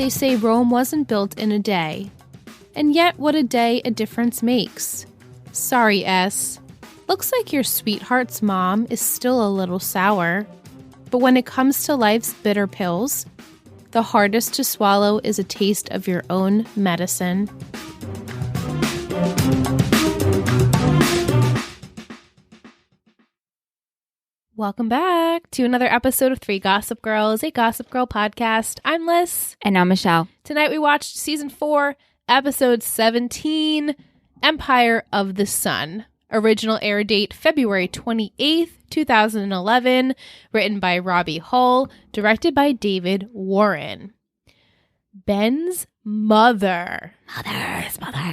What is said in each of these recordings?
They say Rome wasn't built in a day. And yet, what a day a difference makes. Sorry, S. Looks like your sweetheart's mom is still a little sour. But when it comes to life's bitter pills, the hardest to swallow is a taste of your own medicine. Welcome back to another episode of 3 Gossip Girls, a Gossip Girl podcast. I'm Liz. And I'm Michelle. Tonight we watched Season 4, Episode 17, Empire of the Sun. Original air date February 28th, 2011. Written by Robbie Hull. Directed by David Warren. Ben's mother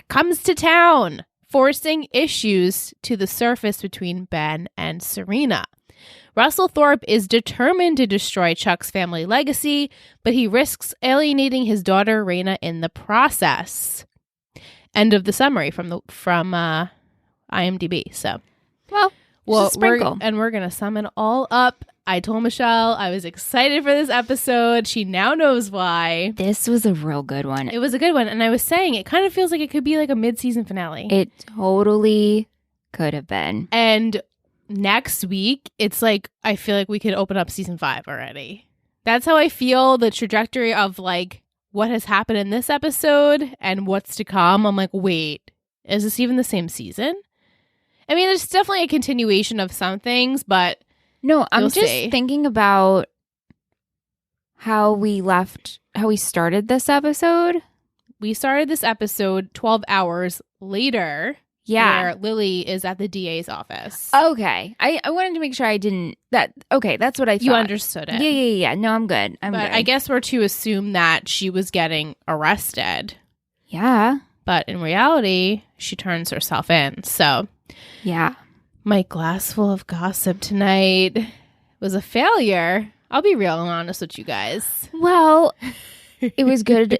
comes to town, forcing issues to the surface between Ben and Serena. Russell Thorpe is determined to destroy Chuck's family legacy, but he risks alienating his daughter Raina in the process. End of the summary from IMDb. So, well, we're gonna sum it all up. I told Michelle I was excited for this episode. She now knows why. This was a real good one. It was a good one, and I was saying it kind of feels like it could be like a mid-season finale. It totally could have been. And next week, it's like I feel like we could open up season 5 already. That's how I feel. The trajectory of like what has happened in this episode and what's to come. I'm like, wait, is this even the same season? I mean, there's definitely a continuation of some things, but no, I'm just thinking about how we started this episode. We started this episode 12 hours later. Yeah. Where Lily is at the DA's office. Okay. I wanted to make sure I didn't... Okay, that's what I thought. You understood it. Yeah. No, I'm good. But I guess we're to assume that she was getting arrested. Yeah. But in reality, she turns herself in. So... yeah. My glass full of gossip tonight was a failure. I'll be real and honest with you guys. Well, it was good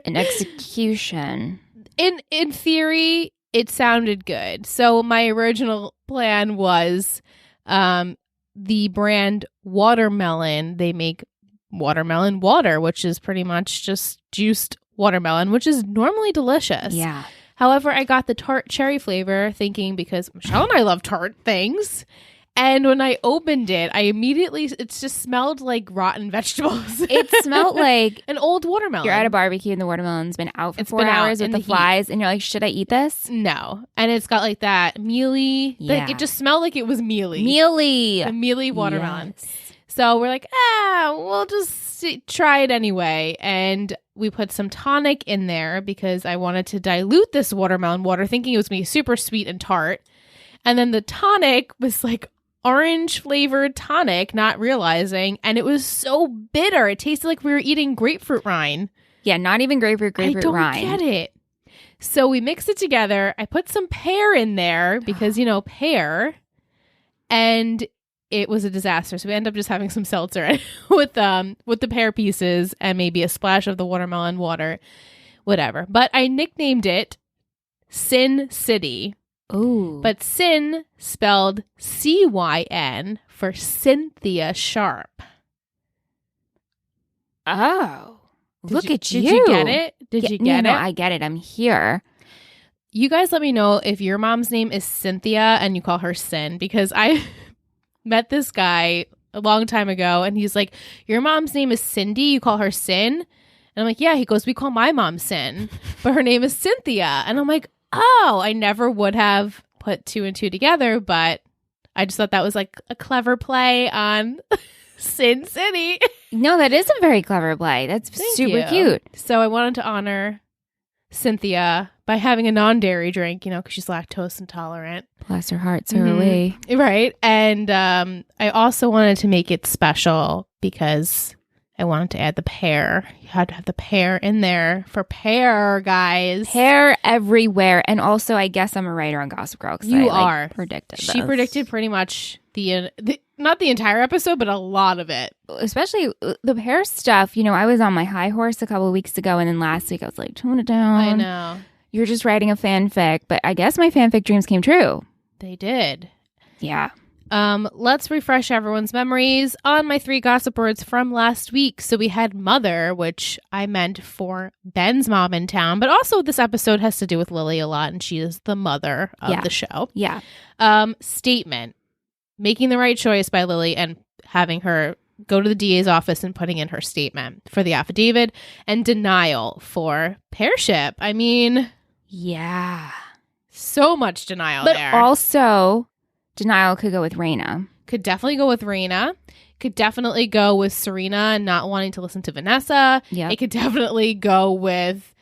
in execution. In theory... it sounded good. So my original plan was the brand Watermelon. They make watermelon water, which is pretty much just juiced watermelon, which is normally delicious. Yeah. However, I got the tart cherry flavor thinking because Michelle and I love tart things. And when I opened it, it just smelled like rotten vegetables. It smelled like an old watermelon. You're at a barbecue and the watermelon's been out for 4 hours with the flies and you're like, should I eat this? No. And it's got like that mealy, like it just smelled like it was mealy. A mealy watermelon. Yes. So we're like, we'll just try it anyway. And we put some tonic in there because I wanted to dilute this watermelon water thinking it was going to be super sweet and tart. And then the tonic was like orange flavored tonic, not realizing, and it was so bitter. It tasted like we were eating grapefruit rind. Yeah, not even grapefruit rind. I don't get it. So we mixed it together. I put some pear in there because, pear, and it was a disaster. So we ended up just having some seltzer with the pear pieces and maybe a splash of the watermelon water, whatever. But I nicknamed it Sin City. Ooh. But Sin spelled C-Y-N for Cynthia Sharp. Oh. Look at you. Did you get it? Did you get it? No, I get it. I'm here. You guys let me know if your mom's name is Cynthia and you call her Sin, because I met this guy a long time ago and he's like, your mom's name is Cindy, you call her Sin? And I'm like, yeah. He goes, we call my mom Sin, but her name is Cynthia. And I'm like, oh, I never would have put 2 and 2 together, but I just thought that was like a clever play on Sin City. No, that is a very clever play. That's super cute. So I wanted to honor Cynthia by having a non-dairy drink, because she's lactose intolerant. Bless her heart, so are we. Right. And I also wanted to make it special because I wanted to add the pear. You had to have the pear in there for pear, guys. Pear everywhere. And also, I guess I'm a writer on Gossip Girl. You are. Predicted this. She predicted pretty much not the entire episode, but a lot of it. Especially the pear stuff. I was on my high horse a couple of weeks ago. And then last week, I was like, tone it down. I know. You're just writing a fanfic. But I guess my fanfic dreams came true. They did. Yeah. Let's refresh everyone's memories on my 3 gossip words from last week. So we had mother, which I meant for Ben's mom in town, but also this episode has to do with Lily a lot, and she is the mother of the show. Yeah. Statement, making the right choice by Lily and having her go to the DA's office and putting in her statement for the affidavit, and denial for Pearship. I mean, yeah. So much denial but there. But also, denial could go with Raina. Could definitely go with Raina. Could definitely go with Serena and not wanting to listen to Vanessa. Yeah. It could definitely go with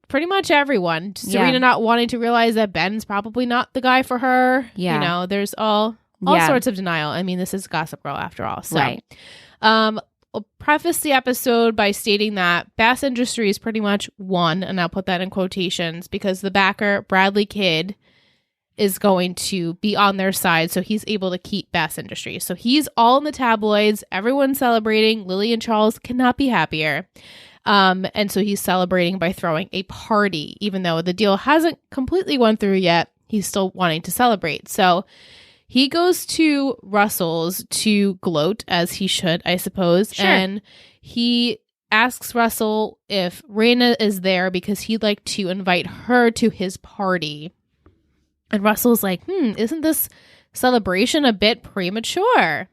pretty much everyone. Serena not wanting to realize that Ben's probably not the guy for her. Yeah. You know, there's all sorts of denial. I mean, this is Gossip Girl after all. So, right. I'll preface the episode by stating that Bass Industries pretty much won, and I'll put that in quotations because the backer, Bradley Kidd, is going to be on their side, so he's able to keep Bass Industries. So he's all in the tabloids. Everyone's celebrating. Lily and Charles cannot be happier. And so he's celebrating by throwing a party. Even though the deal hasn't completely went through yet, he's still wanting to celebrate. So he goes to Russell's to gloat, as he should, I suppose. Sure. And he asks Russell if Raina is there because he'd like to invite her to his party. And Russell's like, isn't this celebration a bit premature?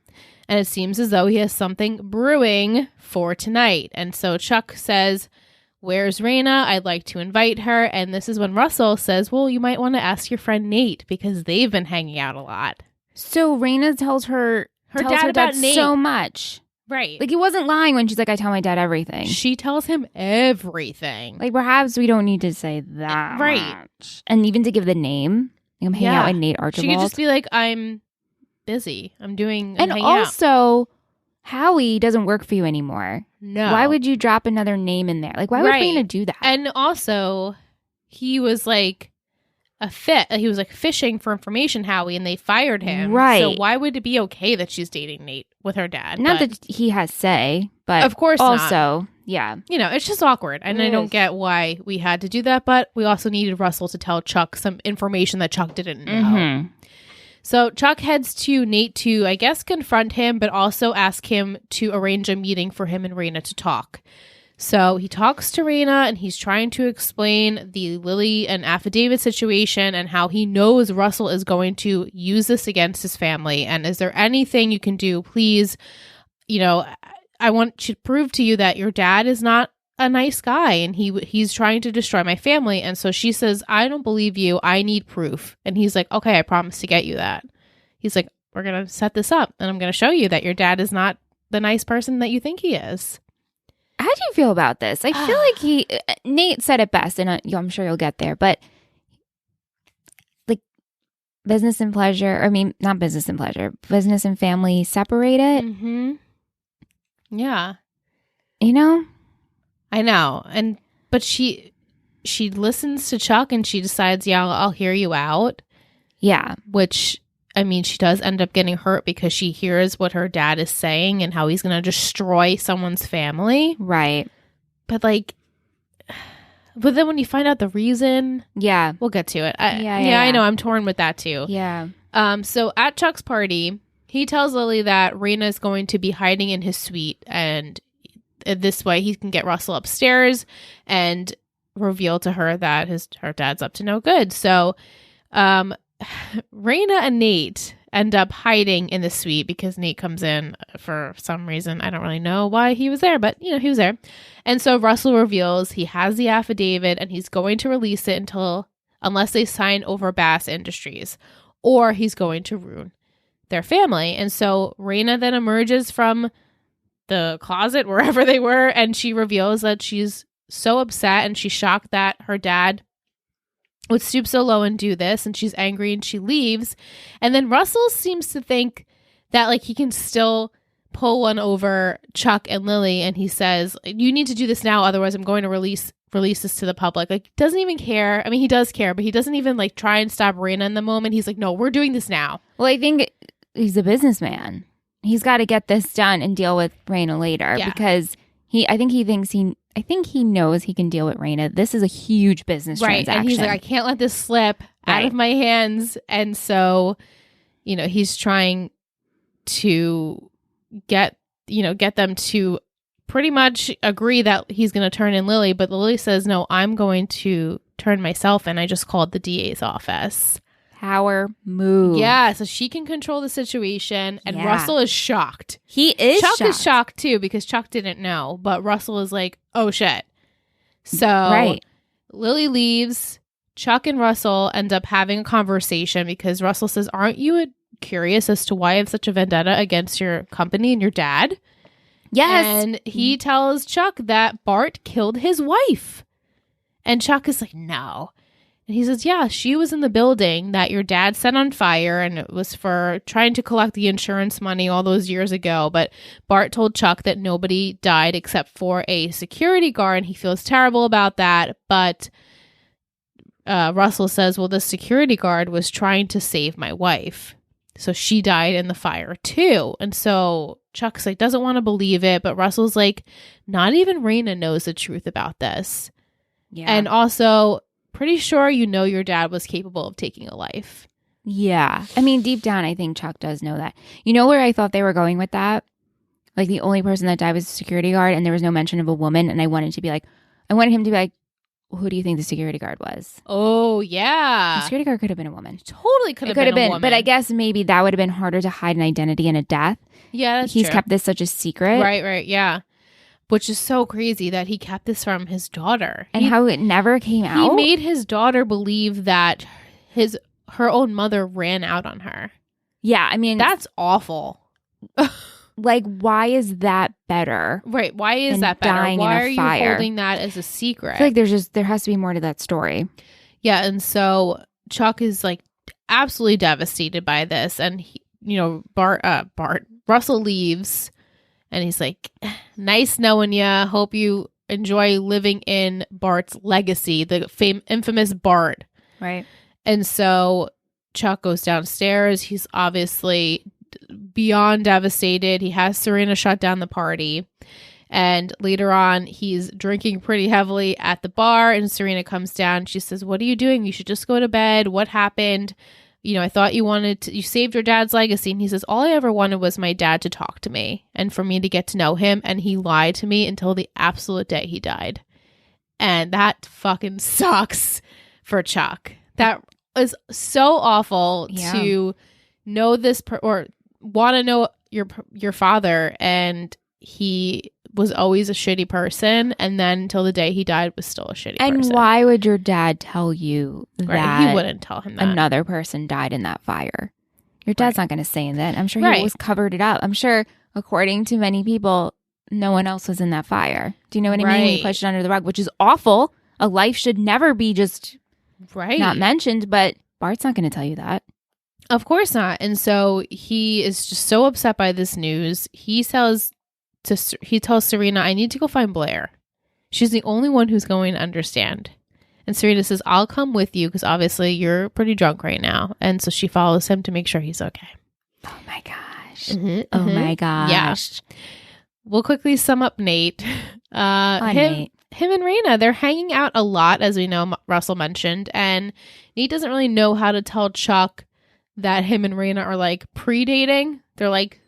And it seems as though he has something brewing for tonight. And so Chuck says, where's Raina? I'd like to invite her. And this is when Russell says, well, you might want to ask your friend Nate because they've been hanging out a lot. So Raina tells her dad about Nate so much. Right. Like, he wasn't lying when she's like, I tell my dad everything. She tells him everything. Like, perhaps we don't need to say that much. And even to give the name. Like, I'm hanging out with Nate Archibald. She could just be like, I'm busy. I'm hanging also, out. Howie doesn't work for you anymore. No. Why would you drop another name in there? Like, why would Raina do that? And also, he was like he was like fishing for information, Howie, and they fired him. Right. So why would it be okay that she's dating Nate with her dad? Not that he has say, but of course also, not. Yeah. You know, it's just awkward. And I don't get why we had to do that, but we also needed Russell to tell Chuck some information that Chuck didn't know. Mm-hmm. So Chuck heads to Nate to, I guess, confront him, but also ask him to arrange a meeting for him and Raina to talk. So he talks to Raina and he's trying to explain the Lily and affidavit situation and how he knows Russell is going to use this against his family. And is there anything you can do? Please, you know, I want to prove to you that your dad is not a nice guy and he's trying to destroy my family. And so she says, I don't believe you. I need proof. And he's like, okay, I promise to get you that. He's like, we're going to set this up and I'm going to show you that your dad is not the nice person that you think he is. How do you feel about this? I feel like Nate said it best, and I'm sure you'll get there, but like business and pleasure, not business and pleasure, business and family separated. Mm-hmm. Yeah. You know? I know. But she listens to Chuck and she decides, yeah, I'll hear you out. Yeah. Which, I mean, she does end up getting hurt because she hears what her dad is saying and how he's going to destroy someone's family. Right. But but then when you find out the reason, yeah, we'll get to it. Yeah. I know. I'm torn with that too. Yeah. So at Chuck's party, he tells Lily that Raina is going to be hiding in his suite, and this way he can get Russell upstairs and reveal to her that her dad's up to no good. So, Raina and Nate end up hiding in the suite because Nate comes in for some reason. I don't really know why he was there, but he was there. And so Russell reveals he has the affidavit and he's going to release it unless they sign over Bass Industries, or he's going to ruin their family. And so Raina then emerges from the closet, wherever they were, and she reveals that she's so upset and she's shocked that her dad would stoop so low and do this, and she's angry and she leaves. And then Russell seems to think that he can still pull one over Chuck and Lily, and he says, you need to do this now, otherwise I'm going to release this to the public. Doesn't even care. I mean, he does care, but he doesn't even try and stop Raina in the moment. He's like, no, we're doing this now. Well, I think he's a businessman. He's got to get this done and deal with Raina later, because I think he knows he can deal with Raina. This is a huge business transaction. And he's like, I can't let this slip out of my hands. And so he's trying to get them to pretty much agree that he's going to turn in Lily, but Lily says, no, I'm going to turn myself in. I just called the DA's office. Power move. Yeah, so she can control the situation, and Russell is shocked. He is Chuck is shocked too, because Chuck didn't know, but Russell is like, oh shit. So Lily leaves. Chuck and Russell end up having a conversation because Russell says, aren't you curious as to why I have such a vendetta against your company and your dad? Yes. And he tells Chuck that Bart killed his wife. And Chuck is like, no. And he says, yeah, she was in the building that your dad set on fire, and it was for trying to collect the insurance money all those years ago. But Bart told Chuck that nobody died except for a security guard, and he feels terrible about that. But Russell says, well, the security guard was trying to save my wife. So she died in the fire too. And so Chuck's like, doesn't want to believe it. But Russell's like, not even Raina knows the truth about this. Yeah. And also, pretty sure your dad was capable of taking a life. Yeah. I mean, deep down, I think Chuck does know that. You know where I thought they were going with that? Like, the only person that died was a security guard, and there was no mention of a woman. And I wanted him to be like, who do you think the security guard was? Oh, yeah. The security guard could have been a woman. Totally could have been a woman. But I guess maybe that would have been harder to hide an identity and a death. Yeah, that's He's true. kept this such a secret. Right, yeah. Which is so crazy that he kept this from his daughter. And how it never came out. He made his daughter believe that her own mother ran out on her. Yeah, I mean, that's awful. Like, why is that better? Right, why is that better? Why are you holding that as a secret? I feel like there has to be more to that story. Yeah, and so Chuck is like absolutely devastated by this, and Russell leaves. And he's like, nice knowing ya. Hope you enjoy living in Bart's legacy, the infamous Bart. Right. And so Chuck goes downstairs. He's obviously beyond devastated. He has Serena shut down the party. And later on, he's drinking pretty heavily at the bar. And Serena comes down. She says, what are you doing? You should just go to bed. What happened? I thought you saved your dad's legacy. And he says, all I ever wanted was my dad to talk to me and for me to get to know him. And he lied to me until the absolute day he died. And that fucking sucks for Chuck. That is so awful to know this or want to know your father. And he was always a shitty person, and then until the day he died was still a shitty person. And why would your dad tell you that he wouldn't tell him that another person died in that fire? Your dad's not going to say that. I'm sure he always covered it up. I'm sure, according to many people, no one else was in that fire. Do you know what I mean? He pushed it under the rug, which is awful. A life should never be just not mentioned, but Bart's not going to tell you that. Of course not. And so he is just so upset by this news. He tells Serena, I need to go find Blair. She's the only one who's going to understand. And Serena says, I'll come with you because obviously you're pretty drunk right now. And so she follows him to make sure he's okay. Oh my gosh. Oh my gosh. Yeah. We'll quickly sum up Nate. Nate. Him and Raina, they're hanging out a lot, as we know, Russell mentioned. And Nate doesn't really know how to tell Chuck that him and Raina are like pre-dating. They're like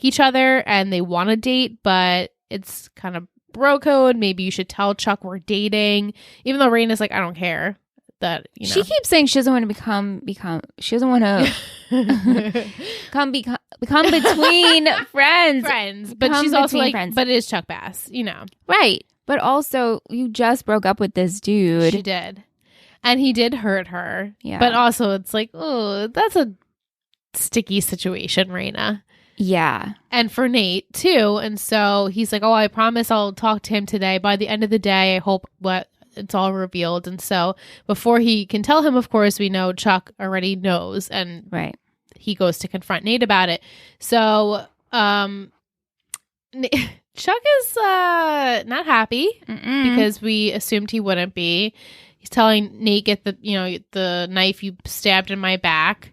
each other and they want to date, but it's kind of bro code. Maybe you should tell Chuck we're dating, even though Raina's like, I don't care that, she keeps saying she doesn't want to she doesn't want to become between friends, but she's also like friends. But it is Chuck Bass, right? But also, you just broke up with this dude. She did, and he did hurt her. Yeah, but also it's like, oh, that's a sticky situation, Raina. Yeah. And for Nate, too. And so he's like, oh, I promise I'll talk to him today. By the end of the day, I hope it's all revealed. And so before he can tell him, of course, we know Chuck already knows. And he goes to confront Nate about it. So Chuck is not happy because we assumed he wouldn't be. He's telling Nate, get the knife you stabbed in my back.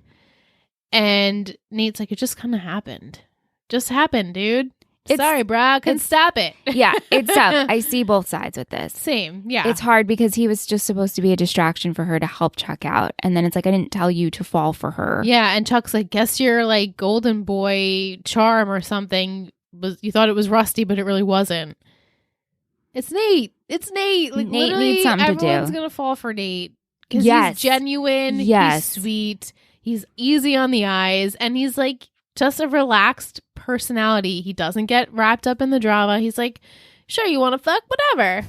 And Nate's like, it just kind of happened. Just happened, dude. Sorry, bro. I couldn't stop it. Yeah, it's tough. I see both sides with this. Same. Yeah. It's hard because he was just supposed to be a distraction for her to help Chuck out. And then it's like, I didn't tell you to fall for her. Yeah. And Chuck's like, guess your like golden boy charm or something you thought it was Rusty, but it really wasn't. It's Nate. It's Nate. Like, Nate needs something to do. Everyone's going to fall for Nate. Because he's genuine. Yes. He's sweet. He's easy on the eyes. And he's like just a relaxed personality. He doesn't get wrapped up in the drama. He's like, sure, you want to fuck? Whatever.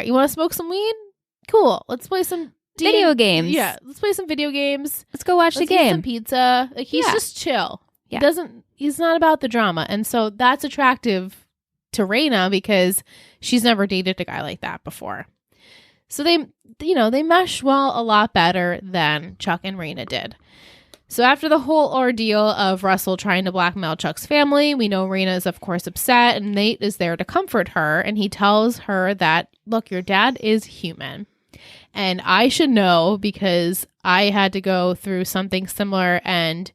You want to smoke some weed? Cool. Let's play some video games. Yeah. Let's play some video games. Let's go watch the game. Eat some pizza. Like, he's just chill. Yeah. He's not about the drama. And so that's attractive to Raina because she's never dated a guy like that before. So they mesh well a lot better than Chuck and Raina did. So after the whole ordeal of Russell trying to blackmail Chuck's family, we know Raina is, of course, upset, and Nate is there to comfort her. And he tells her that, look, your dad is human. And I should know because I had to go through something similar, and,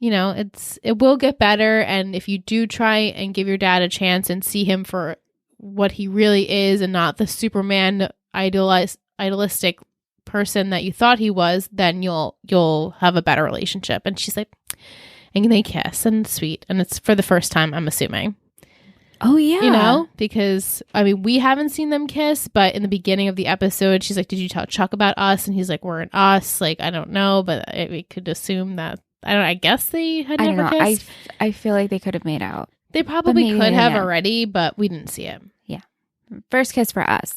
it will get better. And if you do try and give your dad a chance and see him for what he really is and not the Superman idealistic person that you thought he was, then you'll have a better relationship. And she's like, and they kiss, and it's sweet, and it's for the first time, I'm assuming. Oh yeah, because we haven't seen them kiss, but in the beginning of the episode, she's like, did you tell Chuck about us? And he's like, we're an us. Like, I don't know, but we could assume that. I guess they had never kissed. I feel like they could have made out. They probably could have already, but we didn't see it. Yeah, first kiss for us.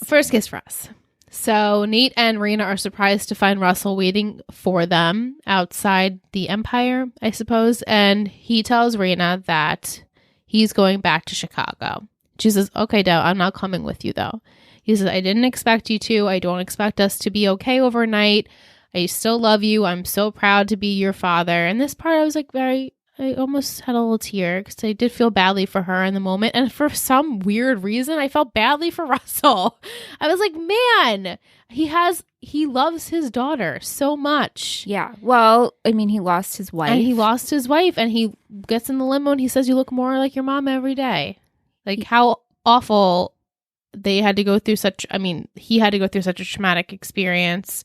So Nate and Raina are surprised to find Russell waiting for them outside the Empire, I suppose. And he tells Raina that he's going back to Chicago. She says, okay, Dad, I'm not coming with you, though. He says, I didn't expect you to. I don't expect us to be okay overnight. I still love you. I'm so proud to be your father. And this part, I was like, I almost had a little tear because I did feel badly for her in the moment. And for some weird reason, I felt badly for Russell. I was like, man, he loves his daughter so much. Yeah. Well, he lost his wife. And he gets in the limo and he says, you look more like your mom every day. Like, how awful he had to go through such a traumatic experience.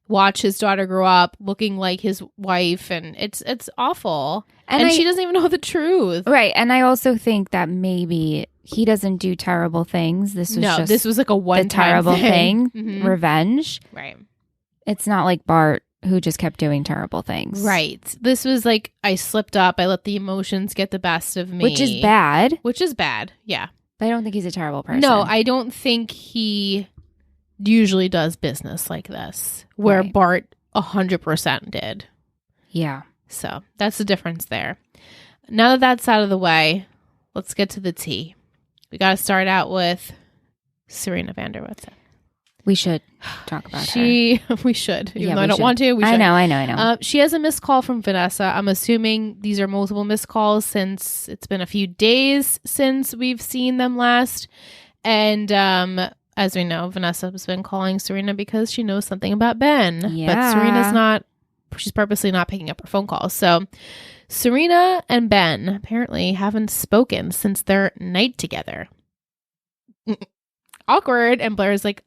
Watch his daughter grow up looking like his wife, and it's awful. And she doesn't even know the truth. Right. And I also think that maybe he doesn't do terrible things. This was like a one-time terrible thing. Mm-hmm. Revenge. Right. It's not like Bart, who just kept doing terrible things. Right. This was like, I slipped up. I let the emotions get the best of me. Which is bad. Yeah. But I don't think he's a terrible person. No, I don't think he usually does business like this, where Bart 100% did. Yeah. So that's the difference there. Now that that's out of the way, let's get to the tea. We got to start out with Serena van der Woodsen. We should talk about her. We should. Even though I don't want to. We should. I know. She has a missed call from Vanessa. I'm assuming these are multiple missed calls since it's been a few days since we've seen them last. And as we know, Vanessa has been calling Serena because she knows something about Ben. Yeah. But Serena's she's purposely not picking up her phone calls. So Serena and Ben apparently haven't spoken since their night together. Awkward. And Blair's like,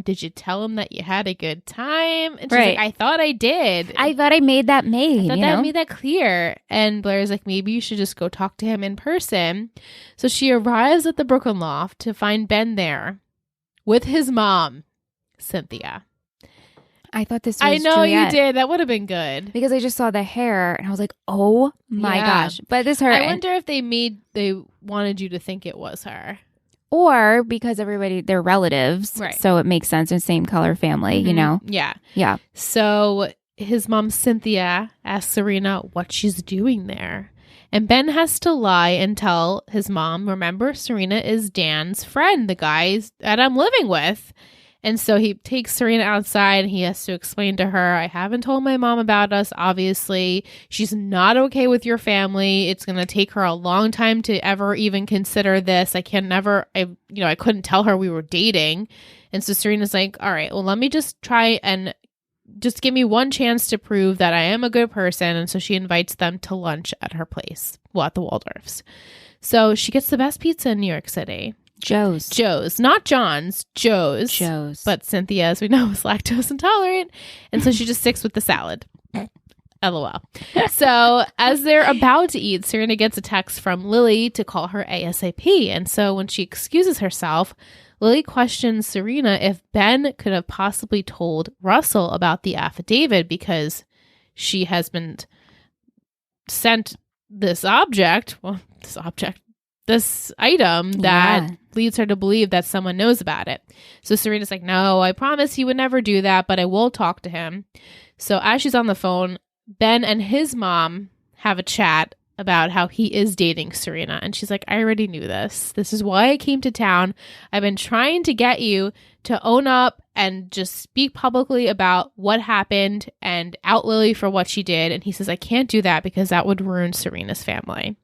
did you tell him that you had a good time? And she's like, I thought I did. I thought I made that made. I made that clear. And Blair's like, maybe you should just go talk to him in person. So she arrives at the Brooklyn loft to find Ben there with his mom, Cynthia. I thought this was I know Juliet. you did. That would have been good. Because I just saw the hair and I was like, oh my gosh. But this her. I wonder if they wanted you to think it was her. Or because they're relatives. Right. So it makes sense. And same color family, Yeah. Yeah. So his mom, Cynthia, asks Serena what she's doing there. And Ben has to lie and tell his mom, remember, Serena is Dan's friend, the guy that I'm living with. And so he takes Serena outside and he has to explain to her, I haven't told my mom about us, obviously. She's not okay with your family. It's going to take her a long time to ever even consider this. I couldn't tell her we were dating. And so Serena's like, all right, well, let me just try and just give me one chance to prove that I am a good person. And so she invites them to lunch at her place, at the Waldorfs. So she gets the best pizza in New York City. Joe's, not John's, Joe's. But Cynthia, as we know, is lactose intolerant. And so she just sticks with the salad. LOL. So as they're about to eat, Serena gets a text from Lily to call her ASAP. And so when she excuses herself, Lily questions Serena if Ben could have possibly told Russell about the affidavit because she has been sent this item that leads her to believe that someone knows about it. So Serena's like, no, I promise he would never do that, but I will talk to him. So as she's on the phone, Ben and his mom have a chat about how he is dating Serena. And she's like, I already knew this. This is why I came to town. I've been trying to get you to own up and just speak publicly about what happened and out Lily for what she did. And he says, I can't do that because that would ruin Serena's family.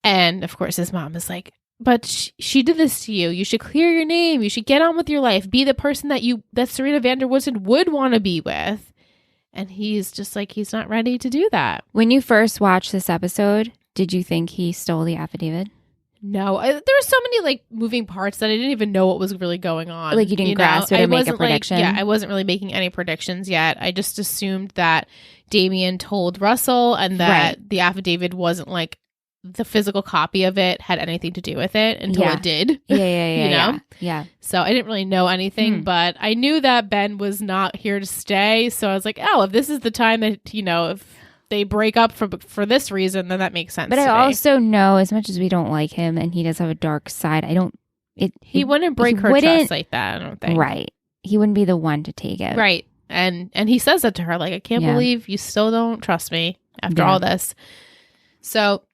And of course, his mom is like, but she did this to you. You should clear your name. You should get on with your life. Be the person that Serena van der Woodsen would want to be with. And he's just like, he's not ready to do that. When you first watched this episode, did you think he stole the affidavit? No. There were so many like moving parts that I didn't even know what was really going on. Like you didn't grasp it or make a prediction? I wasn't really making any predictions yet. I just assumed that Damien told Russell and that the affidavit wasn't like the physical copy of it had anything to do with it until it did. Yeah. So I didn't really know anything, but I knew that Ben was not here to stay. So I was like, oh, if this is the time that, if they break up for this reason, then that makes sense. But I also know, as much as we don't like him and he does have a dark side, he wouldn't break her trust like that, I don't think. Right. He wouldn't be the one to take it. Right. And he says that to her, like, I can't believe you still don't trust me after all this. So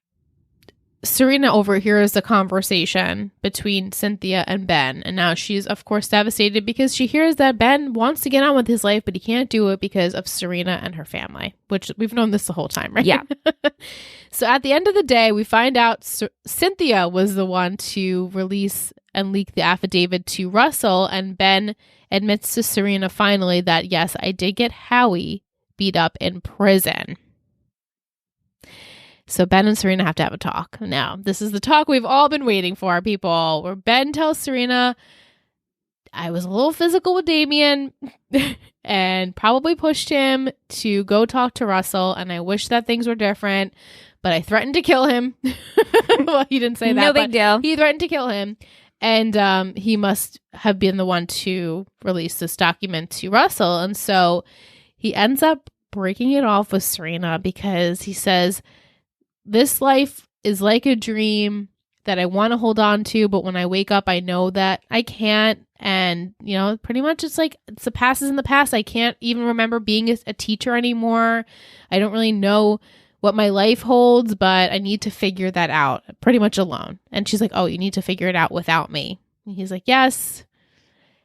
Serena overhears the conversation between Cynthia and Ben, and now she's, of course, devastated because she hears that Ben wants to get on with his life, but he can't do it because of Serena and her family, which we've known this the whole time, right? Yeah. So at the end of the day, we find out Cynthia was the one to release and leak the affidavit to Russell, and Ben admits to Serena finally that, yes, I did get Howie beat up in prison. So Ben and Serena have to have a talk. Now, this is the talk we've all been waiting for, people, where Ben tells Serena, I was a little physical with Damien and probably pushed him to go talk to Russell, and I wish that things were different, but I threatened to kill him. Well, he didn't say that. No big deal. He threatened to kill him, and he must have been the one to release this document to Russell. And so he ends up breaking it off with Serena because he says, this life is like a dream that I want to hold on to, but when I wake up, I know that I can't. And, pretty much it's like it's the past is in the past. I can't even remember being a teacher anymore. I don't really know what my life holds, but I need to figure that out pretty much alone. And she's like, oh, you need to figure it out without me. And he's like, yes.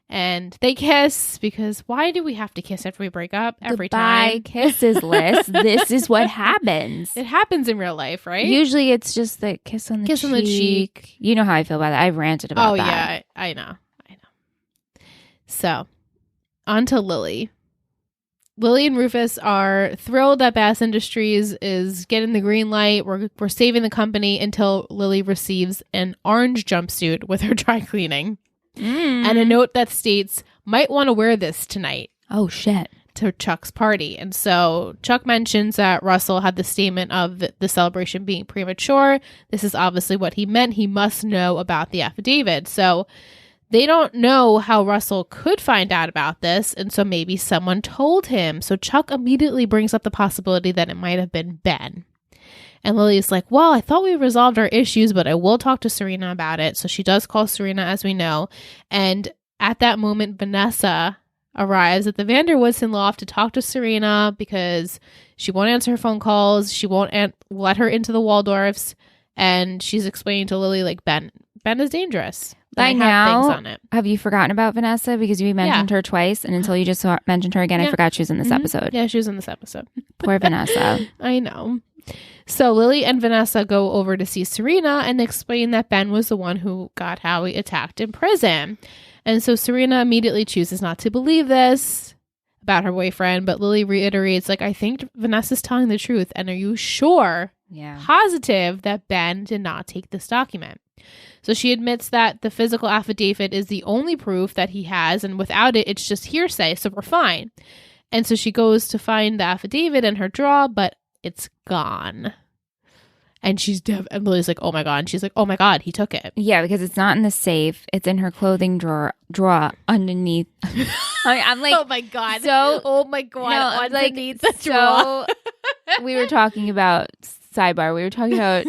And they kiss because why do we have to kiss after we break up every Goodbye time? Kisses list. This is what happens. It happens in real life, right? Usually it's just the kiss on the cheek. You know how I feel about that. I've ranted about that. Oh, yeah. I know. So, on to Lily. Lily and Rufus are thrilled that Bass Industries is getting the green light. We're saving the company until Lily receives an orange jumpsuit with her dry cleaning. And a note that states, might want to wear this tonight. Oh, shit. To Chuck's party. And so Chuck mentions that Russell had the statement of the celebration being premature. This is obviously what he meant. He must know about the affidavit. So they don't know how Russell could find out about this. And so maybe someone told him. So Chuck immediately brings up the possibility that it might have been Ben. And Lily's like, well, I thought we resolved our issues, but I will talk to Serena about it. So she does call Serena, as we know. And at that moment, Vanessa arrives at the van der Woodsen loft to talk to Serena because she won't answer her phone calls. She won't let her into the Waldorfs. And she's explaining to Lily, like, Ben is dangerous. By now, have you forgotten about Vanessa? Because you mentioned her twice. And until you just mentioned her again, I forgot she was in this episode. Yeah, she was in this episode. Poor Vanessa. I know. So Lily and Vanessa go over to see Serena and explain that Ben was the one who got Howie attacked in prison. And so Serena immediately chooses not to believe this about her boyfriend, but Lily reiterates, like, I think Vanessa's telling the truth. And are you sure positive that Ben did not take this document. So she admits that the physical affidavit is the only proof that he has, and without it, it's just hearsay, so we're fine. And so she goes to find the affidavit in her drawer, but it's gone. And and Lily's like, oh my God. And she's like, oh my God, he took it. Yeah, because it's not in the safe. It's in her clothing drawer underneath. I'm like, oh my God. So, oh my God. No, underneath the drawer. We were talking about, sidebar, we were talking about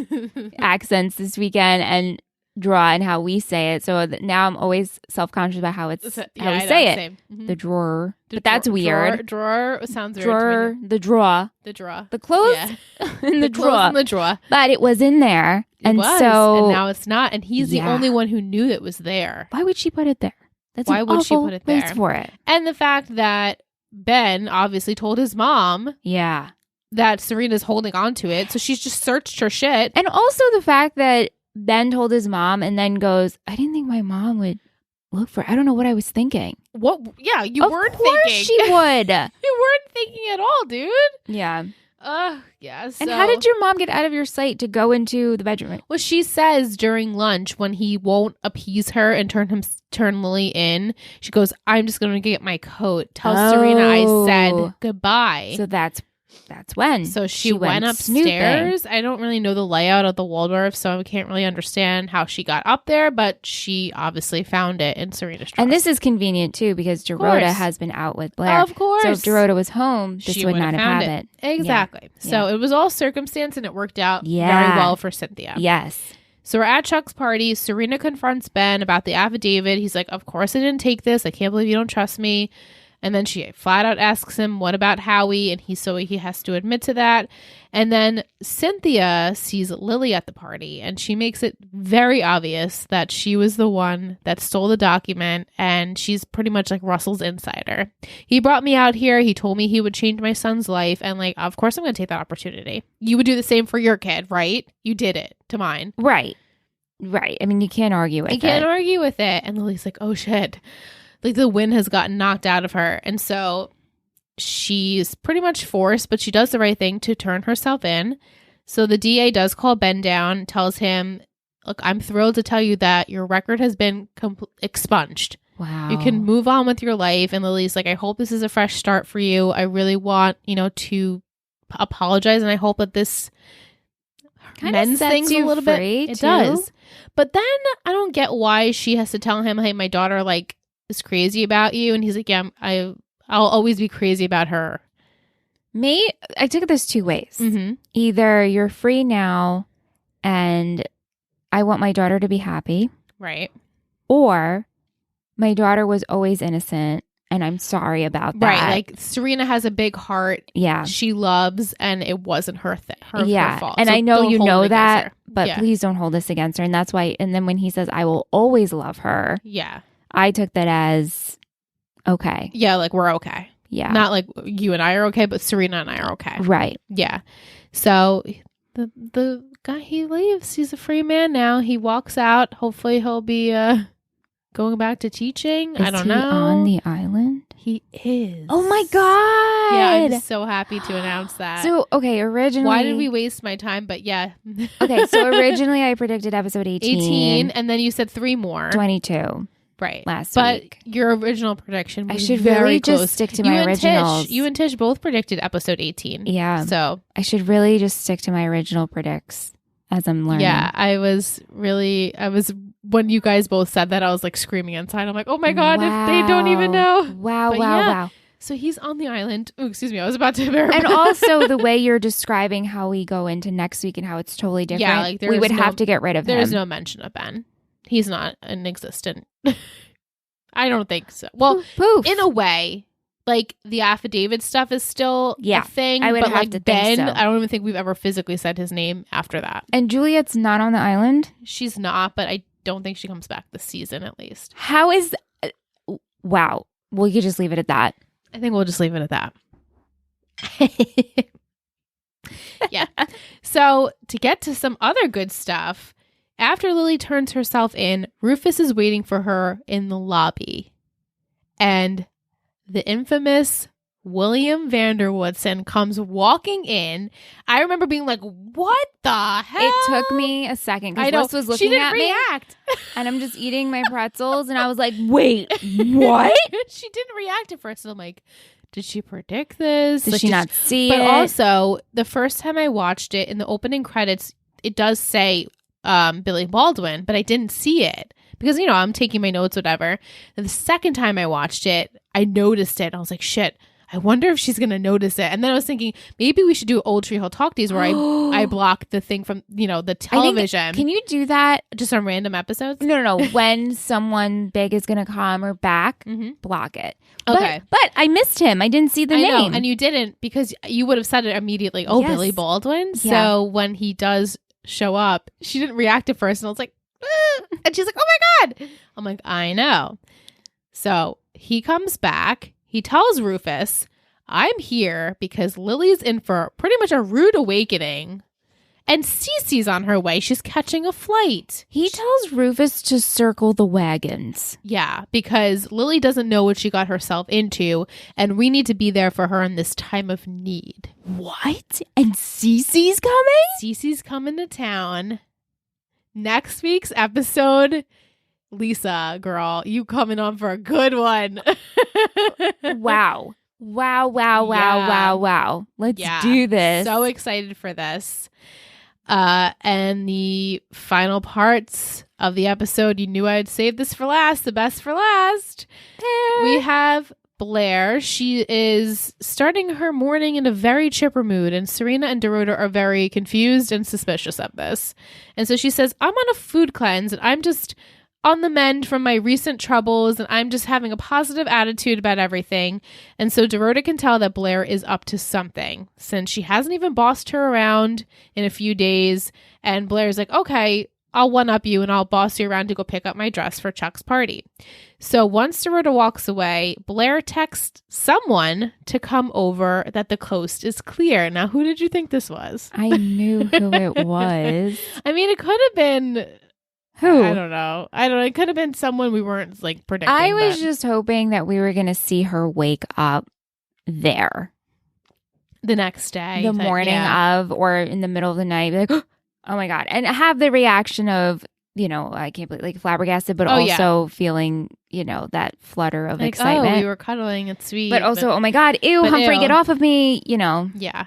accents this weekend and draw and how we say it. So now I'm always self-conscious about how we say it. Mm-hmm. The drawer. But that's weird. Drawer sounds weird. Drawer. The drawer. The drawer. The clothes in the drawer. In the drawer. But it was in there. And now it's not. And he's the only one who knew that was there. Why would she put it there? That's Why would she put it there? Place for it. And the fact that Ben obviously told his mom. Yeah. That Serena's holding on to it. So she's just searched her shit. And also the fact that Ben told his mom and then goes, I didn't think my mom would look for it. I don't know what I was thinking. What? Yeah, you weren't thinking. Of course she would. You weren't thinking at all, dude. Yeah. Yeah. So. And how did your mom get out of your sight to go into the bedroom? Well, she says during lunch when he won't appease her and turn Lily in, she goes, I'm just going to get my coat. Tell Serena I said goodbye. So that's when. So she went upstairs. Snooping. I don't really know the layout of the Waldorf, so I can't really understand how she got up there, but she obviously found it in Serena's trust. And this is convenient, too, because Dorota has been out with Blair. Of course. So if Dorota was home, this would not have had it. Exactly. Yeah. So it was all circumstance, and it worked out very well for Cynthia. Yes. So we're at Chuck's party. Serena confronts Ben about the affidavit. He's like, of course I didn't take this. I can't believe you don't trust me. And then she flat out asks him, what about Howie? And he has to admit to that. And then Cynthia sees Lily at the party, and she makes it very obvious that she was the one that stole the document, and she's pretty much like Russell's insider. He brought me out here. He told me he would change my son's life. And like, of course I'm going to take that opportunity. You would do the same for your kid, right? You did it to mine. Right. I mean, you can't argue with it. You can't argue with it. And Lily's like, oh shit. Like the wind has gotten knocked out of her. And so she's pretty much forced, but she does the right thing to turn herself in. So the DA does call Ben down, tells him, look, I'm thrilled to tell you that your record has been expunged. Wow. You can move on with your life. And Lily's like, I hope this is a fresh start for you. I really want, to apologize. And I hope that this mends things a little bit. It does. But then I don't get why she has to tell him, hey, my daughter, is crazy about you. And he's like, yeah, I'll always be crazy about her. I took this two ways. Mm-hmm. Either you're free now and I want my daughter to be happy. Right. Or my daughter was always innocent and I'm sorry about that. Right. Like Serena has a big heart. Yeah. She loves and it wasn't her fault. And so I know you know that, but yeah. Please don't hold this against her. And that's why. And then when he says, I will always love her. Yeah. I took that as okay. Yeah, like we're okay. Yeah. Not like you and I are okay, but Serena and I are okay. Right. Yeah. So the guy, he leaves. He's a free man now. He walks out. Hopefully he'll be going back to teaching. I don't know. On the island? He is. Oh my God. Yeah, I'm so happy to announce that. So, okay, originally. Why did we waste my time? But yeah. Okay, so originally I predicted episode 18. 18, and then you said 3 more. 22. Right. Last week. But your original prediction was I should very really close. just stick to my originals. You and Tish both predicted episode 18. Yeah. So I should really just stick to my original predicts as I'm learning. Yeah, when you guys both said that, I was like screaming inside. I'm like, oh my God, if they don't even know. Wow. So he's on the island. Oh, excuse me. I was about to embarrass. And also the way you're describing how we go into next week and how it's totally different. Yeah, like we would have to get rid of him. There's no mention of Ben. He's not an existent. I don't think so. Well, Poof. In a way, like the affidavit stuff is still a thing. I would but have like to Ben, think so. I don't even think we've ever physically said his name after that. And Juliet's not on the island? She's not, but I don't think she comes back this season at least. How is... Wow. Well, you could just leave it at that. I think we'll just leave it at that. Yeah. So to get to some other good stuff, after Lily turns herself in, Rufus is waiting for her in the lobby. And the infamous William Vanderwoodson comes walking in. I remember being like, what the hell? It took me a second I because know. Liz was She looking didn't at react. me and I'm just eating my pretzels and I was like, wait, what? She didn't react at first. And I'm like, did she predict this? Did Like, she not see But it? also, the first time I watched it, in the opening credits, it does say Billy Baldwin, but I didn't see it. Because, you know, I'm taking my notes, whatever. And the second time I watched it, I noticed it. I was like, shit, I wonder if she's going to notice it. And then I was thinking, maybe we should do Old Tree Hill Talk Days where I block the thing from, you know, the television. Can you do that? Just on random episodes? No. When someone big is going to come or back, block it. Okay. But I missed him. I didn't see the name. Know, and you didn't because you would have said it immediately. Oh, Yes. Billy Baldwin. Yeah. So when he does show up, she didn't react at first. And I was like, and she's like, oh my God. I'm like, I know. So he comes back. He tells Rufus, I'm here because Lily's in for pretty much a rude awakening. And Cece's on her way. She's catching a flight. He tells Rufus to circle the wagons. Yeah, because Lily doesn't know what she got herself into, and we need to be there for her in this time of need. What? And Cece's coming? Cece's coming to town. Next week's episode, Lisa, girl, you coming on for a good one. Wow. Let's do this. So excited for this. And the final parts of the episode, you knew I'd save this for last, the best for last. We have Blair. She is starting her morning in a very chipper mood, and Serena and Dorota are very confused and suspicious of this. And so she says, I'm on a food cleanse, and I'm just on the mend from my recent troubles, and I'm just having a positive attitude about everything. And so Dorota can tell that Blair is up to something, since she hasn't even bossed her around in a few days. And Blair's like, okay, I'll one-up you and I'll boss you around to go pick up my dress for Chuck's party. So once Dorota walks away, Blair texts someone to come over that the coast is clear. Now, who did you think this was? I knew who it was. I mean, it could have been... Who? I don't know. It could have been someone we weren't like predicting. I was just hoping that we were going to see her wake up there. The next day. The morning of, or in the middle of the night. Be like, oh my God. And have the reaction of, you know, I can't believe, like flabbergasted, but also feeling, you know, that flutter of like, excitement. Oh, we were cuddling. It's sweet. But also, oh my God, ew, Humphrey, get off of me, you know. Yeah.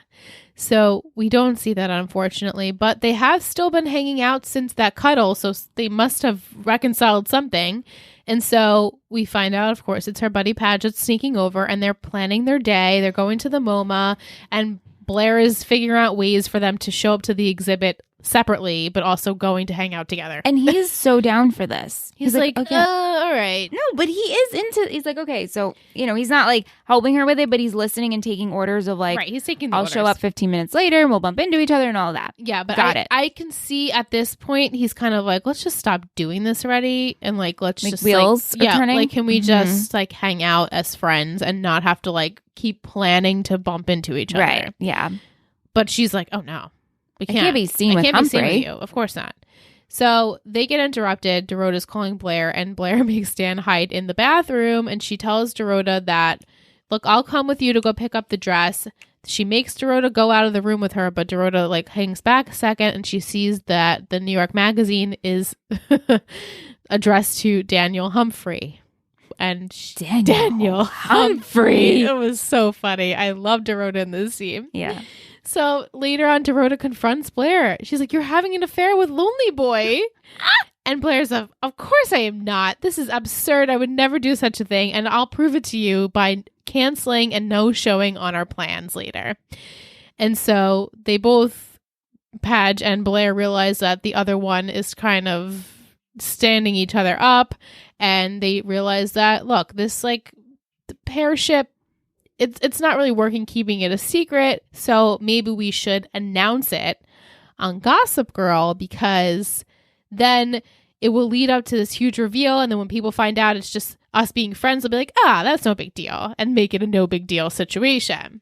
So we don't see that, unfortunately, but they have still been hanging out since that cuddle. So they must have reconciled something. And so we find out, of course, it's her buddy Paget sneaking over, and they're planning their day. They're going to the MoMA, and Blair is figuring out ways for them to show up to the exhibit separately, but also going to hang out together. And he is so down for this. He's like, okay. All right. No, but he is he's like, okay, so, you know, he's not like helping her with it, but he's listening and taking orders of like, right, he's taking the I'll orders. show up 15 minutes later and we'll bump into each other and all that. Yeah, but Got it. I can see at this point, he's kind of like, let's just stop doing this already. And like, let's Like just wheels like, are turning? like, can we just like hang out as friends and not have to like keep planning to bump into each other? Right, yeah. But she's like, oh no, we can't. I can't be seen with Be Humphrey. seen with you. Of course not. So they get interrupted. Dorota's calling Blair, and Blair makes Dan hide in the bathroom, and she tells Dorota that, look, I'll come with you to go pick up the dress. She makes Dorota go out of the room with her, but Dorota like hangs back a second, and she sees that the New York Magazine is addressed to Daniel Humphrey. And Daniel Humphrey. It was so funny. I love Dorota in this scene. Yeah. So later on, Dorota confronts Blair. She's like, you're having an affair with Lonely Boy. And Blair's like, of course I am not. This is absurd. I would never do such a thing. And I'll prove it to you by canceling and no showing on our plans later. And so they both, Padge and Blair, realize that the other one is kind of standing each other up. And they realize that, look, this like the pair ship, it's not really working keeping it a secret, so maybe we should announce it on Gossip Girl, because then it will lead up to this huge reveal, and then when people find out it's just us being friends, they'll be like, that's no big deal, and make it a no big deal situation.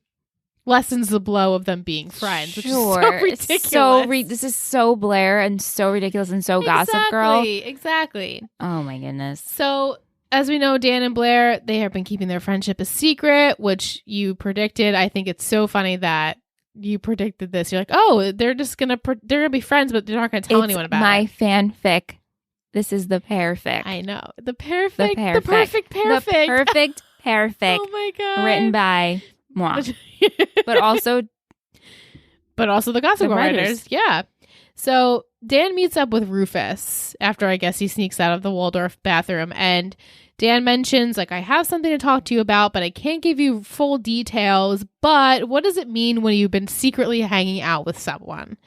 Lessens the blow of them being friends, which is so ridiculous. This is so Blair and so ridiculous and so Gossip Girl. Exactly. Oh my goodness. So as we know, Dan and Blair, they have been keeping their friendship a secret, which you predicted. I think it's so funny that you predicted this. You're like, oh, they're going to be friends, but they're not going to tell anyone about it. My fanfic. This is the perfect. I know. The perfect perfect. Oh my God. Written by moi. but also the Gossip Girl writers. Yeah. So Dan meets up with Rufus after I guess he sneaks out of the Waldorf bathroom, and Dan mentions, like, I have something to talk to you about, but I can't give you full details. But what does it mean when you've been secretly hanging out with someone?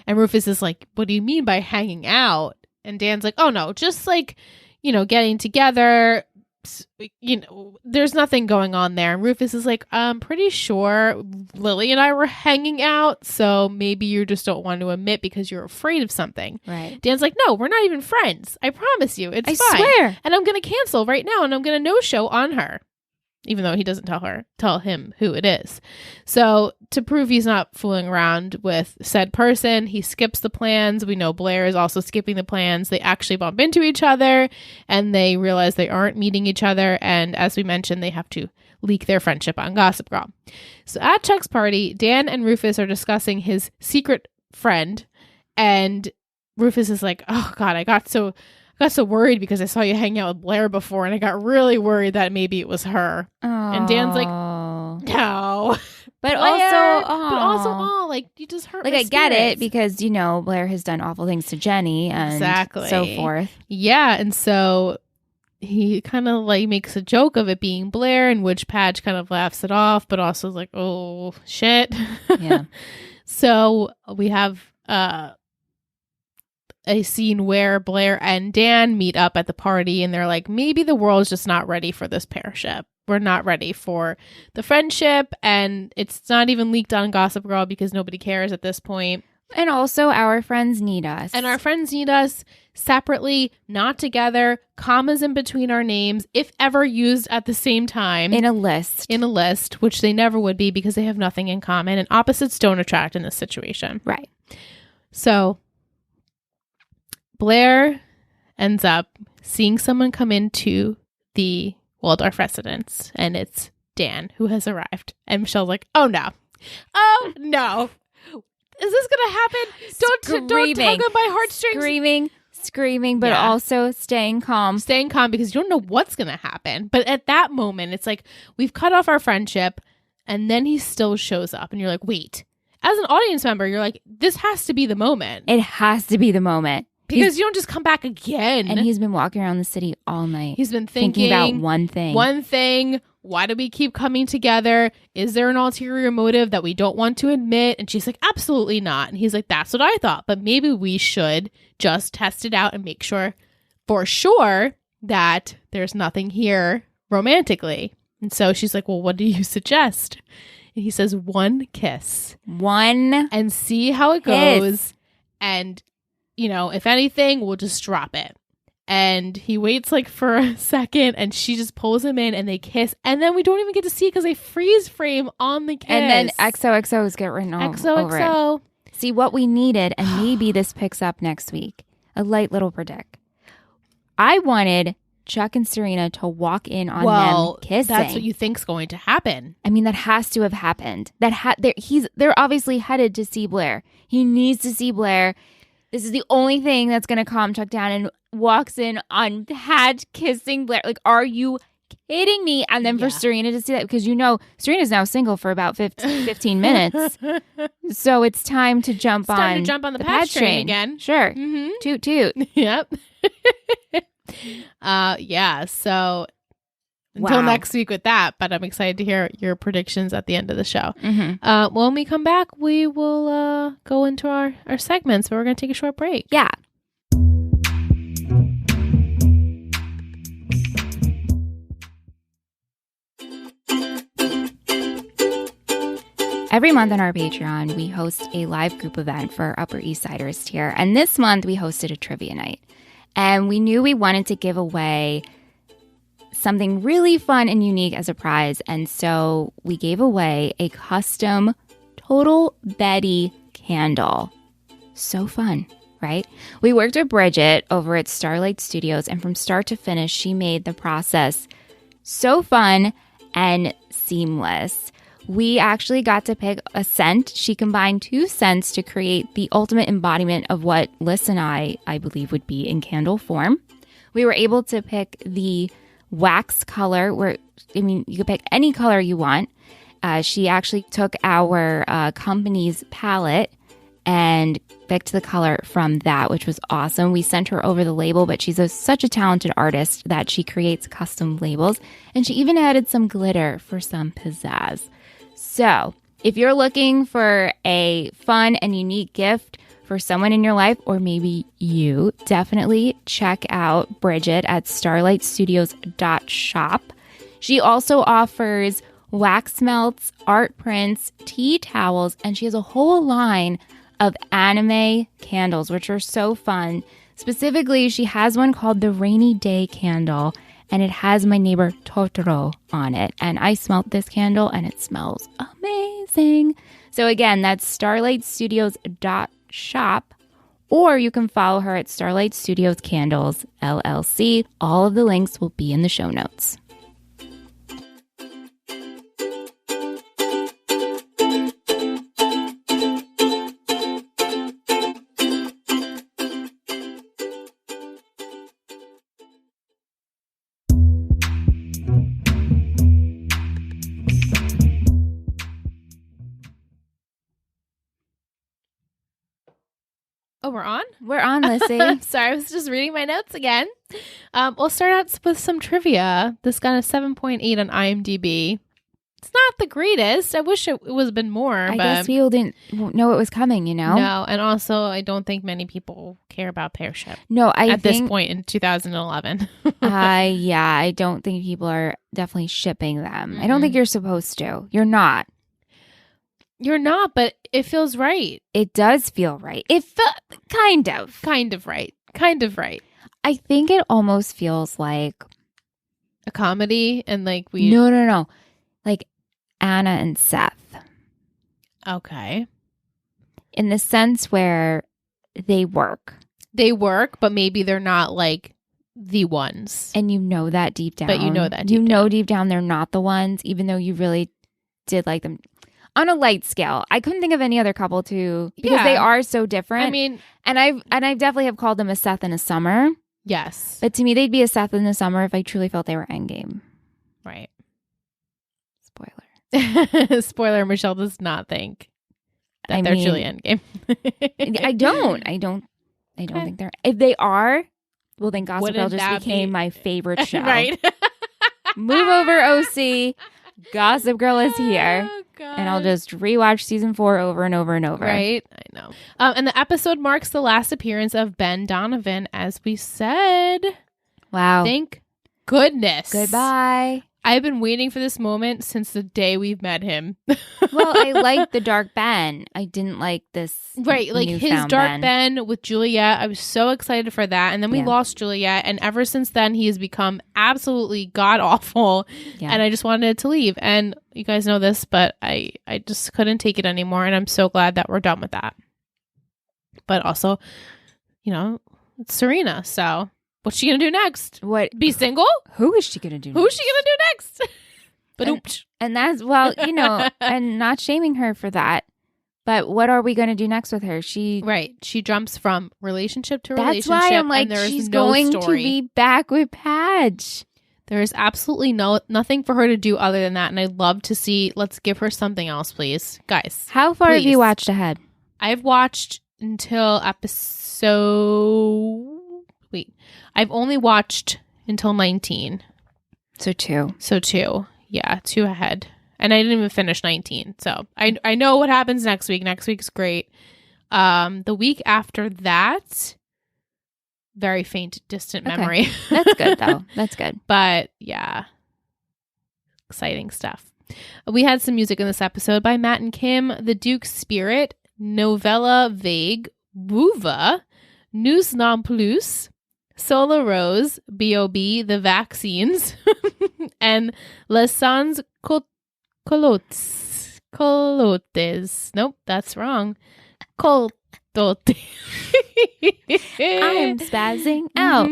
And Rufus is like, what do you mean by hanging out? And Dan's like, oh, no, just like, getting together. There's nothing going on there. And Rufus is like, I'm pretty sure Lily and I were hanging out. So maybe you just don't want to admit because you're afraid of something. Right. Dan's like, no, we're not even friends. I promise you. It's fine. I swear. And I'm going to cancel right now. And I'm going to no-show on her. Even though he doesn't tell him who it is. So to prove he's not fooling around with said person, he skips the plans. We know Blair is also skipping the plans. They actually bump into each other and they realize they aren't meeting each other. And as we mentioned, they have to leak their friendship on Gossip Girl. So at Chuck's party, Dan and Rufus are discussing his secret friend. And Rufus is like, oh God, I got so worried because I saw you hanging out with Blair before, and I got really worried that maybe it was her. Oh. And Dan's like, no. But Blair, also, like, you just hurt like, my I get it spirits. because, Blair has done awful things to Jenny and so forth. Yeah, and so he kind of, like, makes a joke of it being Blair, in which Padge kind of laughs it off, but also is like, oh, shit. Yeah. So we have a scene where Blair and Dan meet up at the party and they're like, maybe the world's just not ready for this pairship. We're not ready for the friendship, and it's not even leaked on Gossip Girl because nobody cares at this point. And also our friends need us. And our friends need us separately, not together, commas in between our names, if ever used at the same time. In a list, which they never would be because they have nothing in common, and opposites don't attract in this situation. Right. So Blair ends up seeing someone come into the Waldorf residence, and it's Dan who has arrived. And Michelle's like, oh no. Is this going to happen? Don't tug on my heartstrings. Screaming, but also staying calm. Staying calm because you don't know what's going to happen. But at that moment, it's like, we've cut off our friendship, and then he still shows up, and you're like, wait. As an audience member, you're like, this has to be the moment. It has to be the moment. Because you don't just come back again. And he's been walking around the city all night. He's been thinking about one thing. Why do we keep coming together? Is there an ulterior motive that we don't want to admit? And she's like, absolutely not. And he's like, that's what I thought. But maybe we should just test it out and make sure for sure that there's nothing here romantically. And so she's like, well, what do you suggest? And he says, one kiss. And see how it goes. And if anything, we'll just drop it. And he waits like for a second and she just pulls him in and they kiss. And then we don't even get to see it because they freeze frame on the kiss. And then XOXOs get written over XOXO. it. See what we needed, and maybe this picks up next week. A light little predict. I wanted Chuck and Serena to walk in on them kissing. That's what you think's going to happen. I mean, that has to have happened. They're obviously headed to see Blair. He needs to see Blair. This is the only thing that's going to calm Chuck down, and walks in on Padge kissing Blair. Like, are you kidding me? And then for Serena to see that, because Serena's now single for about 15 minutes. So it's time to jump on the Padge train again. Sure. Mm-hmm. Toot toot. Yep. So until next week with that, but I'm excited to hear your predictions at the end of the show. Mm-hmm. When we come back, we will go into our segments, but we're going to take a short break. Yeah. Every month on our Patreon, we host a live group event for Upper East Siders tier. And this month, we hosted a trivia night. And we knew we wanted to give away something really fun and unique as a prize. And so we gave away a custom Total Betty candle. So fun, right? We worked with Bridget over at Starlight Studios, and from start to finish, she made the process so fun and seamless. We actually got to pick a scent. She combined 2 scents to create the ultimate embodiment of what Liz and I believe, would be in candle form. We were able to pick the wax color, you could pick any color you want. She actually took our company's palette and picked the color from that, which was awesome. We sent her over the label, but she's such a talented artist that she creates custom labels. And she even added some glitter for some pizzazz. So if you're looking for a fun and unique gift for someone in your life, or maybe you, definitely check out Bridget at starlightstudios.shop. She also offers wax melts, art prints, tea towels, and she has a whole line of anime candles, which are so fun. Specifically, she has one called the Rainy Day Candle, and it has my neighbor Totoro on it. And I smelt this candle, and it smells amazing. So again, that's starlightstudios.shop, or you can follow her at Starlight Studios Candles, LLC. All of the links will be in the show notes. Oh, we're on? We're on, Lissy. Sorry, I was just reading my notes again. We'll start out with some trivia. This got a 7.8 on IMDb. It's not the greatest. I wish it was been more. I guess people didn't know it was coming, you know? No, and also I don't think many people care about Pearship. No, at this point in 2011. I don't think people are definitely shipping them. Mm-hmm. I don't think you're supposed to. You're not. You're not, but it feels right. It does feel right. Kind of right. I think it almost feels like a comedy, and like No. Like Anna and Seth. Okay. In the sense where they work. They work, but maybe they're not like the ones. And you know that deep down. But you know that deep down they're not the ones, even though you really did like them. On a light scale, I couldn't think of any other couple because they are so different. I mean, and I definitely have called them a Seth and a Summer. Yes, but to me, they'd be a Seth and a Summer if I truly felt they were endgame. Right. Spoiler. Spoiler. Michelle does not think that they're truly endgame. I don't think they're. If they are, well, then Gossip Girl just became my favorite show. Right. Move over, OC. Gossip Girl is here. Oh, God. And I'll just rewatch season 4 over and over and over. Right? I know. And the episode marks the last appearance of Ben Donovan, as we said. Wow. Thank goodness. Goodbye. I've been waiting for this moment since the day we've met him. Well, I liked the dark Ben. I didn't like this. Right, like his dark Ben with Juliet. I was so excited for that. And then we lost Juliet. And ever since then, he has become absolutely god-awful. Yeah. And I just wanted it to leave. And you guys know this, but I just couldn't take it anymore. And I'm so glad that we're done with that. But also, it's Serena. So what's she going to do next? What? Be single? Who is she going to do next? Who's she going to do next? But and that's, and not shaming her for that. But what are we going to do next with her? She jumps from relationship to relationship. That's why I'm like, she's going to be back with Padge. There is absolutely nothing for her to do other than that. And I'd love to see, let's give her something else, please. Guys. How far have you watched ahead? I've watched until I've only watched until 19. So 2. Yeah, 2 ahead. And I didn't even finish 19. So I know what happens next week. Next week's great. The week after that, very faint, distant memory. That's good, though. That's good. But yeah, exciting stuff. We had some music in this episode by Matt and Kim, The Duke's Spirit, Novella Vague, Wuva, News Non Plus, Sola Rose, B.O.B., The Vaccines, and Les Sans Colotes. Nope, that's wrong. tote. I'm spazzing out.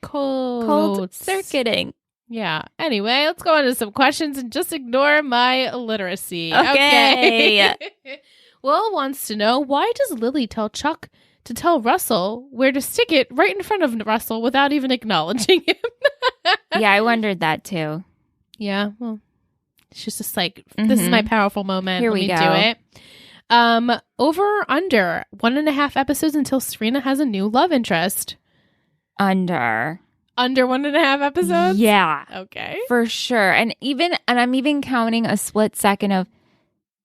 Cold Codes. circuiting. Yeah. Anyway, let's go on to some questions and just ignore my illiteracy. Okay. Will wants to know, why does Lily tell Chuck to tell Russell where to stick it right in front of Russell without even acknowledging him? Yeah, I wondered that too. Yeah. Well, she's just like, this is my powerful moment. Here Let we me go. do it. Over or under 1.5 episodes until Serena has a new love interest. Under 1.5 episodes? Yeah. Okay. For sure. And I'm even counting a split second of,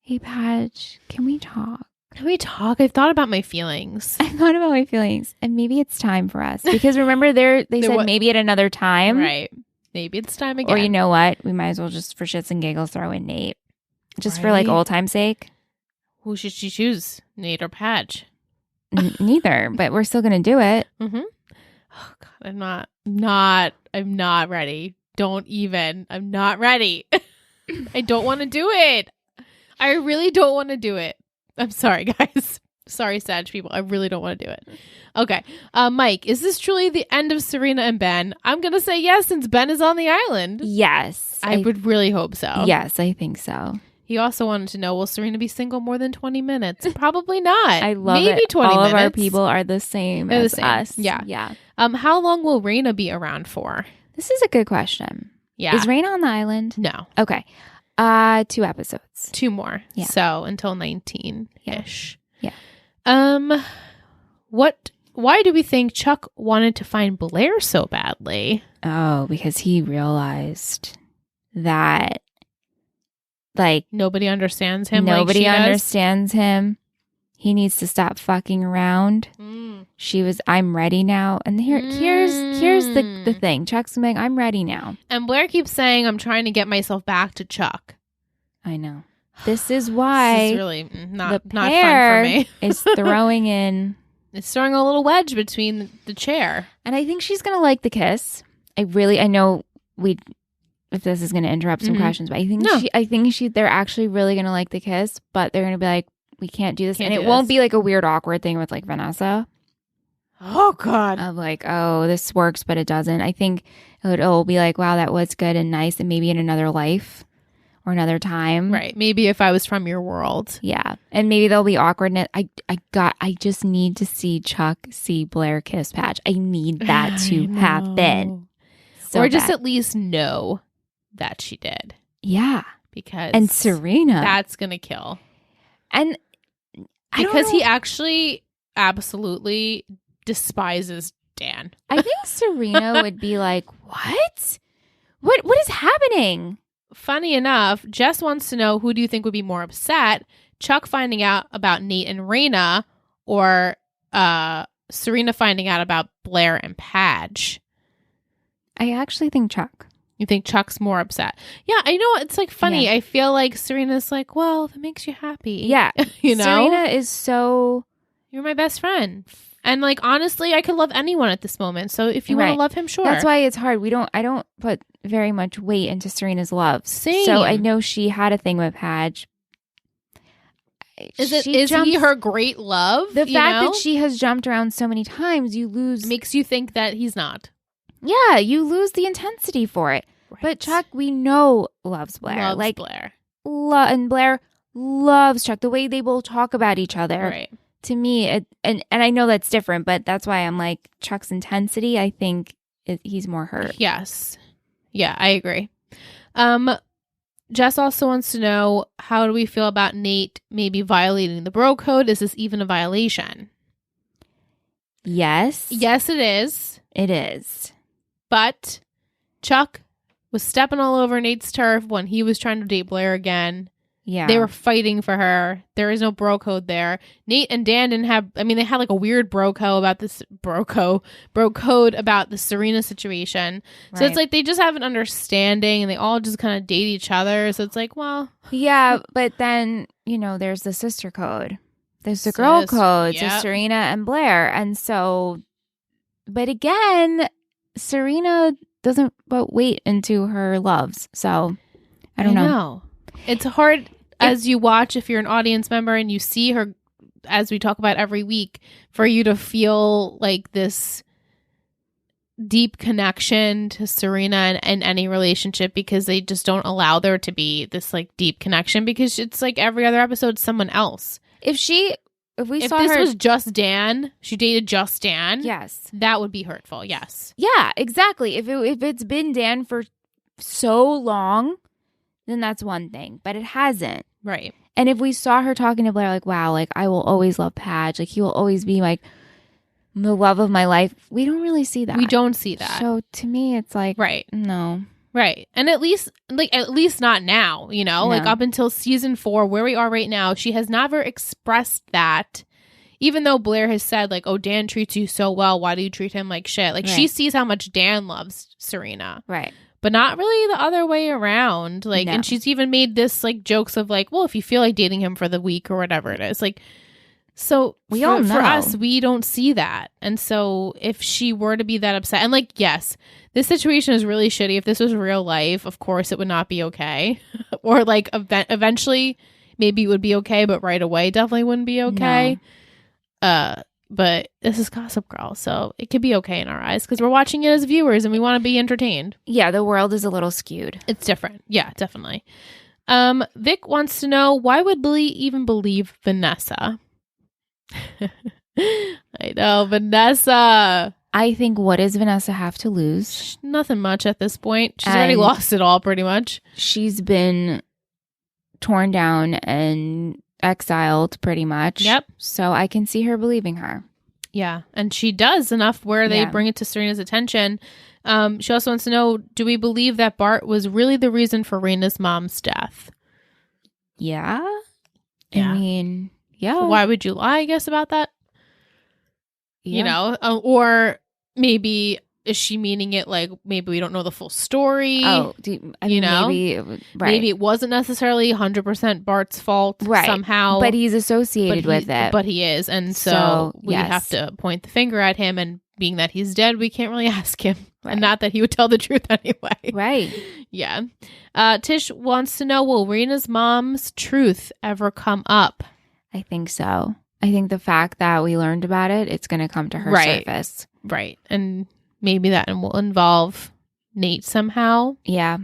hey, Padge, can we talk? Can we talk? I've thought about my feelings. I thought about my feelings, and maybe it's time for us. Because remember, they said maybe at another time. Right. Maybe it's time again. Or you know what? We might as well just, for shits and giggles, throw in Nate. Just for like old time's sake. Who should she choose? Nate or Padge? Neither, but we're still going to do it. Mm-hmm. Oh, God, I'm not ready. I'm not ready. I don't want to do it. I really don't want to do it. I'm sorry, guys. Sorry, Sag people. I really don't want to do it. Okay. Mike, is this truly the end of Serena and Ben? I'm going to say yes, since Ben is on the island. Yes. I would really hope so. Yes, I think so. He also wanted to know, will Serena be single more than 20 minutes? Probably not. I love Maybe it. 20 All minutes. of our people are the same They're as the same. us. Yeah. Yeah. How long will Raina be around for? This is a good question. Yeah. Is Raina on the island? No. Okay. 2 episodes. 2 more. Yeah. So until 19-ish. Yeah. Why do we think Chuck wanted to find Blair so badly? Oh, because he realized that, like, Nobody understands him. nobody like she understands him. He needs to stop fucking around. does? She was, I'm ready now. And here's the thing. Chuck's like, I'm ready now. And Blair keeps saying, I'm trying to get myself back to Chuck. I know. This is why This is really not the fun pair for me. is throwing in. It's throwing a little wedge between the chair. And I think she's going to like the kiss. I know if this is going to interrupt some questions, but I think they're actually really going to like the kiss, but they're going to be like, we can't do this. Can't and do it won't this. be like a weird, awkward thing with like Vanessa Oh, God. of like, oh, this works, but it doesn't. I think it'll be like, wow, that was good and nice. And maybe in another life or another time. Right. Maybe if I was from your world. Yeah. And maybe there'll be awkwardness. I just need to see Chuck see Blair kiss Patch. I need that to happen. So or just bad. at least know that she did. Yeah. Because And Serena. that's going to kill. And Because he actually absolutely despises Dan. I think Serena would be like, what? What is happening? Funny enough, Jess wants to know, who do you think would be more upset? Chuck finding out about Nate and Raina, or Serena finding out about Blair and Padge? I actually think Chuck. You think Chuck's more upset? Yeah, I know. It's like funny. Yeah. I feel like Serena's like, well, if it makes you happy. Yeah. You know? Serena is so... You're my best friend. And like, honestly, I could love anyone at this moment. So if you want to Right. love him, sure. That's why it's hard. I don't put very much weight into Serena's love. Same. So I know she had a thing with Padge. Is he her great love? The you fact know? that she has jumped around so many times, you lose... makes you think that he's not. Yeah, you lose the intensity for it. Right. But Chuck, we know, loves Blair. Loves like Blair. And Blair loves Chuck. The way they both talk about each other. Right. To me, and I know that's different, but that's why I'm like, Chuck's intensity, I think he's more hurt. Yes. Yeah, I agree. Jess also wants to know, how do we feel about Nate maybe violating the bro code? Is this even a violation? Yes. Yes, it is. It is. But Chuck was stepping all over Nate's turf when he was trying to date Blair again. Yeah. They were fighting for her. There is no bro code there. Nate and Dan didn't have, I mean, they had like a weird bro code about the Serena situation. So it's like they just have an understanding and they all just kind of date each other. So it's like, well. Yeah, but then, there's the sister code. There's the girl code. So Serena and Blair. And so, but again, Serena doesn't put weight into her loves. So I don't know. It's hard as you watch, if you're an audience member and you see her as we talk about every week, for you to feel like this deep connection to Serena in any relationship, because they just don't allow there to be this like deep connection, because it's like every other episode someone else. If this was just Dan, she dated just Dan, yes, that would be hurtful. Yes. Yeah, exactly. If it's been Dan for so long, then that's one thing, but it hasn't. Right. And if we saw her talking to Blair like, wow, like I will always love Padge, like he will always be like the love of my life, we don't really see that. We don't see that. So to me, it's like, right. No. Right. And at least not now, you know, like up until season 4, where we are right now, she has never expressed that, even though Blair has said like, oh, Dan treats you so well, why do you treat him like shit? Like she sees how much Dan loves Serena. Right. But not really the other way around. Like, and she's even made this like jokes of like, well, if you feel like dating him for the week or whatever it is, like, so we all know. For us, we don't see that. And so if she were to be that upset, and like, yes, this situation is really shitty. If this was real life, of course it would not be okay. Or like eventually maybe it would be okay, but right away definitely wouldn't be okay. No. But this is Gossip Girl, so it could be okay in our eyes because we're watching it as viewers and we want to be entertained. Yeah, the world is a little skewed. It's different. Yeah, definitely. Vic wants to know, why would Lily even believe Vanessa? I know, Vanessa. I think, what does Vanessa have to lose? Nothing much at this point. She's already lost it all, pretty much. She's been torn down and exiled, pretty much. Yep. So I can see her believing her. Yeah, and she does enough where they bring it to Serena's attention. She also wants to know, do we believe that Bart was really the reason for Rena's mom's death? Yeah. I mean, yeah. So why would you lie, I guess, about that? Yeah. You know, or maybe is she meaning it like maybe we don't know the full story? Oh, maybe it wasn't necessarily 100% Bart's fault somehow. But he's associated with it. But he is. And so we have to point the finger at him, and being that he's dead, we can't really ask him. Right. And not that he would tell the truth anyway. Right. Yeah. Tish wants to know, will Rena's mom's truth ever come up? I think so. I think the fact that we learned about it, it's going to come to her surface. Right. And maybe that will involve Nate somehow. Yeah.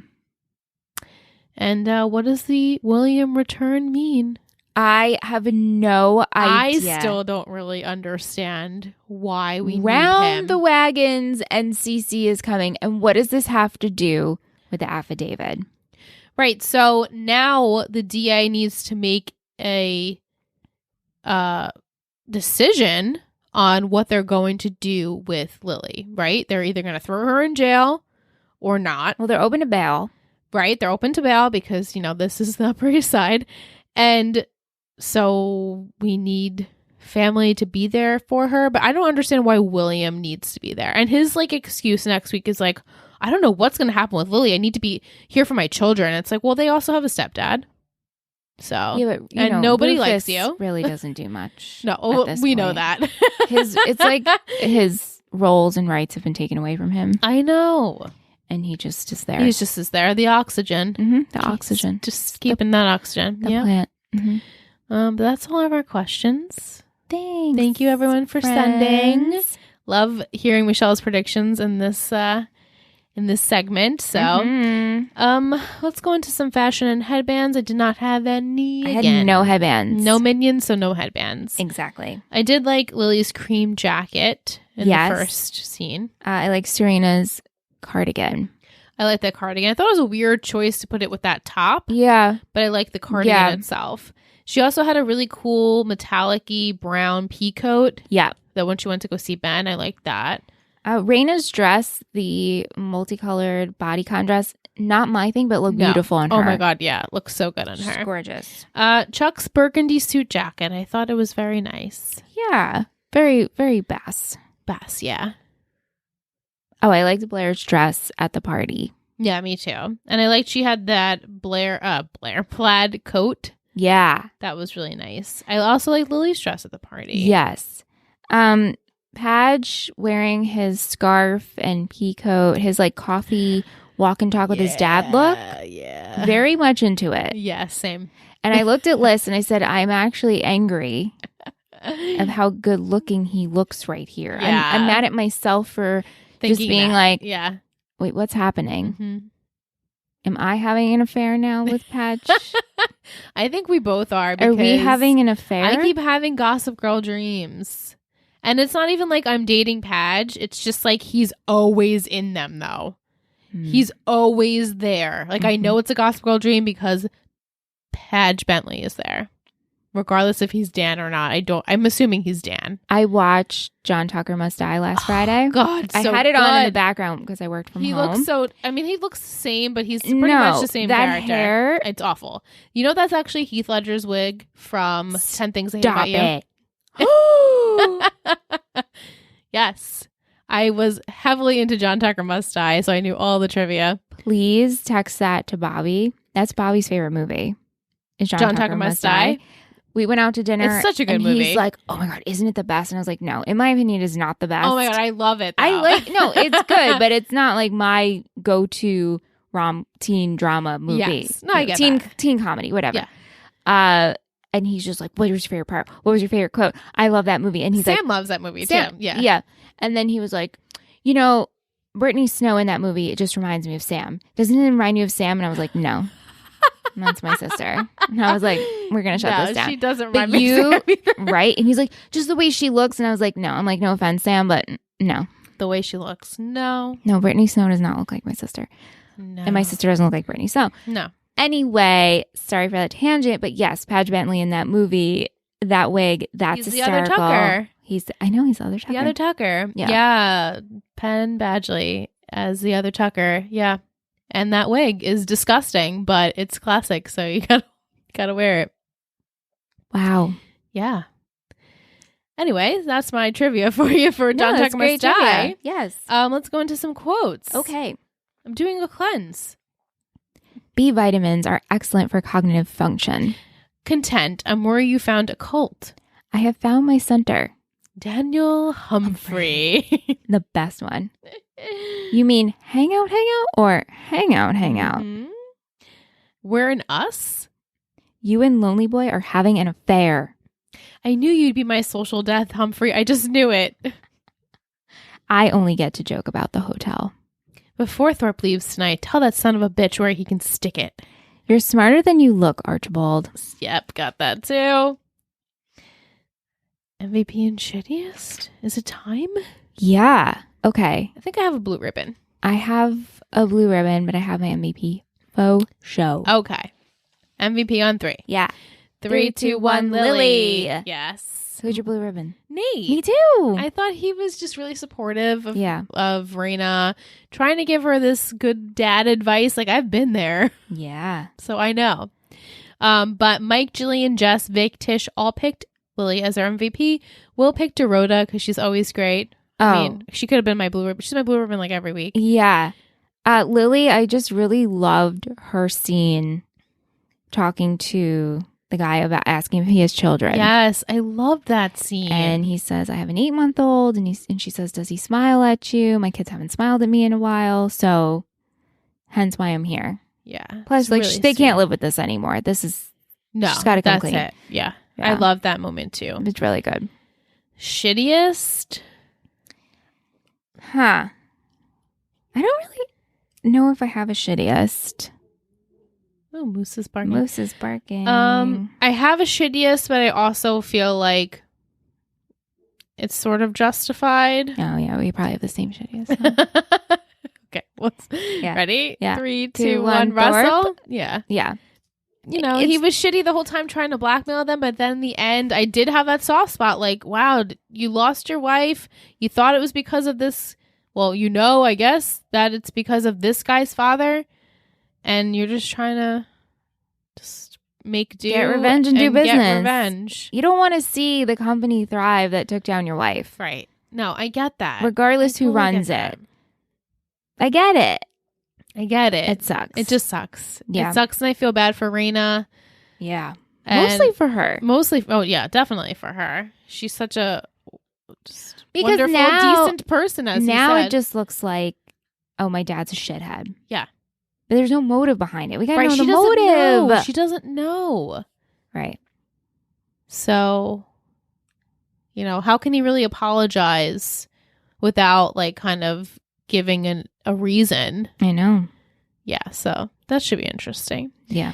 And what does the William return mean? I have no idea. I still don't really understand why we need him. Round the wagons and Cece is coming. And what does this have to do with the affidavit? Right. So now the DA needs to make a decision on what they're going to do with Lily, right? They're either going to throw her in jail or not. Well, they're open to bail. Right? They're open to bail because, you know, this is the Upper East Side. And so we need family to be there for her. But I don't understand why William needs to be there. And his, like, excuse next week is like, I don't know what's going to happen with Lily. I need to be here for my children. It's like, well, they also have a stepdad. So, yeah, but, nobody Rufus likes you. Really doesn't do much. No, we know that. It's like his roles and rights have been taken away from him. I know. And he just is there. He's just there. The oxygen. Mm-hmm. The oxygen. Just keeping that oxygen. The plant. Mm-hmm. But that's all of our questions. Thanks. Thank you, everyone, for sending. Love hearing Michelle's predictions in this segment. So, let's go into some fashion and headbands. I did not have any. I had no headbands. No minions, so no headbands. Exactly. I did like Lily's cream jacket in the first scene. I like Serena's cardigan. I like that cardigan. I thought it was a weird choice to put it with that top. Yeah. But I like the cardigan itself. She also had a really cool metallic-y brown pea coat. Yeah. That when she went to go see Ben, I liked that. Raina's dress, the multicolored bodycon dress, not my thing, but looked beautiful on her. Oh my God, yeah. It looks so good on her. She's gorgeous. Chuck's burgundy suit jacket. I thought it was very nice. Yeah. Very, very Bass. Bass, yeah. Oh, I liked Blair's dress at the party. Yeah, me too. And I liked she had that Blair plaid coat. Yeah. That was really nice. I also like Lily's dress at the party. Yes. Padge wearing his scarf and pea coat, his like coffee walk and talk with his dad look. Yeah. Very much into it. Yeah, same. And I looked at Liz and I said, I'm actually angry of how good looking he looks right here. Yeah. I'm mad at myself for just being like, yeah. wait, what's happening? Mm-hmm. Am I having an affair now with Patch? I think we both are. Are we having an affair? I keep having Gossip Girl dreams. And it's not even like I'm dating Padge. It's just like he's always in them, though. He's always there. Like, I know it's a Gossip Girl dream because Padge Bentley is there. Regardless if he's Dan or not. I'm assuming he's Dan. I watched John Tucker Must Die last Friday. God, I had it on in the background because I worked from home. He looks he looks the same, but he's pretty much the same that character. Hair, it's awful. You know that's actually Heath Ledger's wig from 10 Things I Hate About You? Stop it. Yes. I was heavily into John Tucker Must Die, so I knew all the trivia. Please text that to Bobby. That's Bobby's favorite movie. Is John Tucker Must Die. We went out to dinner. It's such a good and movie. He's like, "Oh my God, isn't it the best?" And I was like, "No, in my opinion, it's not the best." Oh my God, I love it. Though. No, it's good, but it's not like my go-to teen drama movie. Yes. No, I get that. Teen comedy, whatever. Yeah. And he's just like, "What was your favorite part? What was your favorite quote?" I love that movie. And he's Sam loves that movie too. Yeah. Yeah. And then he was like, Brittany Snow in that movie, it just reminds me of Sam. Doesn't it remind you of Sam? And I was like, no. And that's my sister. And I was like, we're going to shut this down. She doesn't remind me of Sam either. Right? And he's like, just the way she looks. And I was like, no. I'm like, no offense, Sam, but no. The way she looks. No. No, Brittany Snow does not look like my sister. No. And my sister doesn't look like Brittany Snow. No. Anyway, sorry for that tangent, but yes, Padge Bentley in that movie, that wig, that's he's hysterical. The other Tucker. I know he's the other Tucker. The other Tucker. Yeah. Penn Badgley as the other Tucker. Yeah. And that wig is disgusting, but it's classic, so you gotta wear it. Wow. Yeah. Anyway, that's my trivia for you for John Tucker Must Die. Yes. Let's go into some quotes. Okay. I'm doing a cleanse. B vitamins are excellent for cognitive function. Content. I'm where you found a cult. I have found my center. Daniel Humphrey. The best one. You mean hang out, or hang out? Mm-hmm. We're in us? You and Lonely Boy are having an affair. I knew you'd be my social death, Humphrey. I just knew it. I only get to joke about the hotel. Before Thorpe leaves tonight, tell that son of a bitch where he can stick it. You're smarter than you look, Archibald. Yep, got that too. MVP and shittiest? Is it time? Yeah. Okay. I think I have a blue ribbon. I have a blue ribbon, but I have my MVP. Faux show. Okay. MVP on 3. Yeah. 3, 2, 1, Lily. Yes. Who's your blue ribbon? Nate. Me too. I thought he was just really supportive of Raina, trying to give her this good dad advice. Like, I've been there. Yeah. So I know. But Mike, Jillian, Jess, Vic, Tish all picked Lily as their MVP. Will picked Dorota because she's always great. I mean, she could have been my blue ribbon. She's my blue ribbon like every week. Yeah. Lily, I just really loved her scene talking to the guy about asking if he has children. Yes, I love that scene. And he says, I have an 8-month-old. And she says, does he smile at you? My kids haven't smiled at me in a while. So hence why I'm here. Yeah. Plus, like, really they can't live with this anymore. This is, she's got to come clean. It. Yeah. I love that moment too. It's really good. Shittiest? Huh. I don't really know if I have a shittiest. Oh, Moose is barking. Moose is barking. I have a shittiest, but I also feel like it's sort of justified. Oh, yeah. We probably have the same shittiest. Okay. Ready? Yeah. 3, 2, 1. Russell? Thorpe? Yeah. Yeah. You know, he was shitty the whole time trying to blackmail them, but then in the end, I did have that soft spot. Like, wow, you lost your wife. You thought it was because of this. Well, I guess that it's because of this guy's father. And you're just trying to just make do. Get revenge and do business. Get revenge. You don't want to see the company thrive that took down your wife. Right. No, I get that. Regardless who runs it. I get it. It sucks. It just sucks. Yeah. It sucks, and I feel bad for Raina. Yeah. Mostly for her. Oh, yeah, definitely for her. She's such a wonderful, decent person, as now you said. It just looks like, oh, my dad's a shithead. Yeah. But there's no motive behind it. We gotta know she the doesn't motive. Know. She doesn't know. Right. So, You know, how can he really apologize without like kind of giving a reason? I know. Yeah, so that should be interesting. Yeah.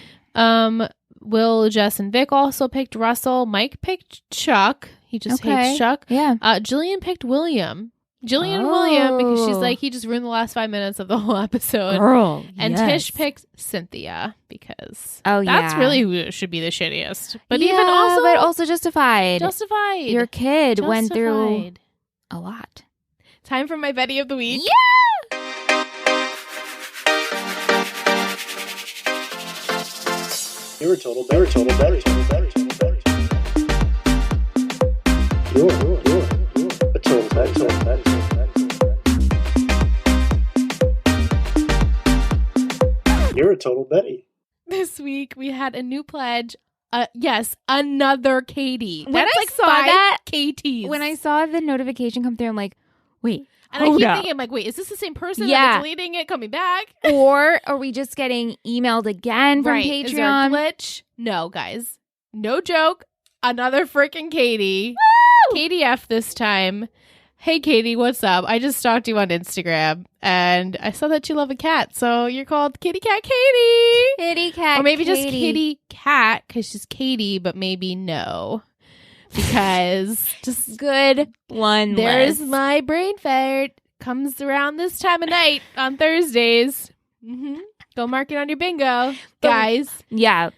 Will, Jess, and Vic also picked Russell. Mike picked Chuck. He just hates Chuck. Yeah. Jillian picked William. Jillian and William, because she's like, he just ruined the last 5 minutes of the whole episode. Girl. And yes. Tish picked Cynthia because that's yeah. really who should be the shittiest. But yeah, even also, but also justified. Justified. Your kid went through Justified. a lot. Time for my Betty of the Week. Yeah. You're a total Betty. You're a total Betty. You're a total Betty. This week we had a new pledge. Yes, another Katie. When That's I like saw 5 that- Katies. When I saw the notification come through, I'm like, wait. And I hold keep up. thinking, I'm like, wait, is this the same person? Yeah. Am I deleting it, coming back? Or are we just getting emailed again from Right. Patreon? Is there a glitch? No, guys. No joke. Another freaking Katie. Woo! Katie F this time. Hey, Katie, what's up? I just stalked you on Instagram, and I saw that you love a cat, so you're called Kitty Cat Katie. Kitty cat. Or maybe just Katie. Kitty Cat, because she's Katie, but maybe no. Because just Good one. there's list. my brain fart. Comes around this time of night on Thursdays. Go mark it on your bingo, guys. Yeah.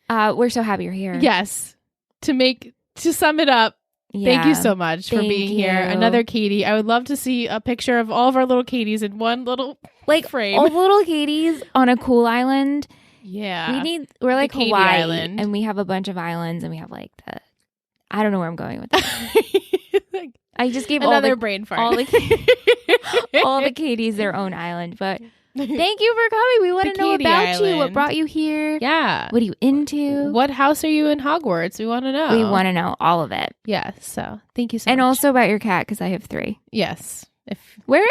We're so happy you're here. Yes. To sum it up, thank you so much for Thank being here. you. Another Katie. I would love to see a picture of all of our little Katies in one little Like frame. all the little Katies on a cool island. Yeah. We're like Katie Hawaii, Island. and we have a bunch of islands, and we have like I don't know where I'm going with that. I just gave Another brain fart. all the Katies their own island, but thank you for coming. We want The to know Katie about you. What Island. brought you here? Yeah. What are you into? What house are you in Hogwarts? We want to know. We want to know all of it, Yeah. So thank you so and much. also about your cat because I have 3. Yes. If We're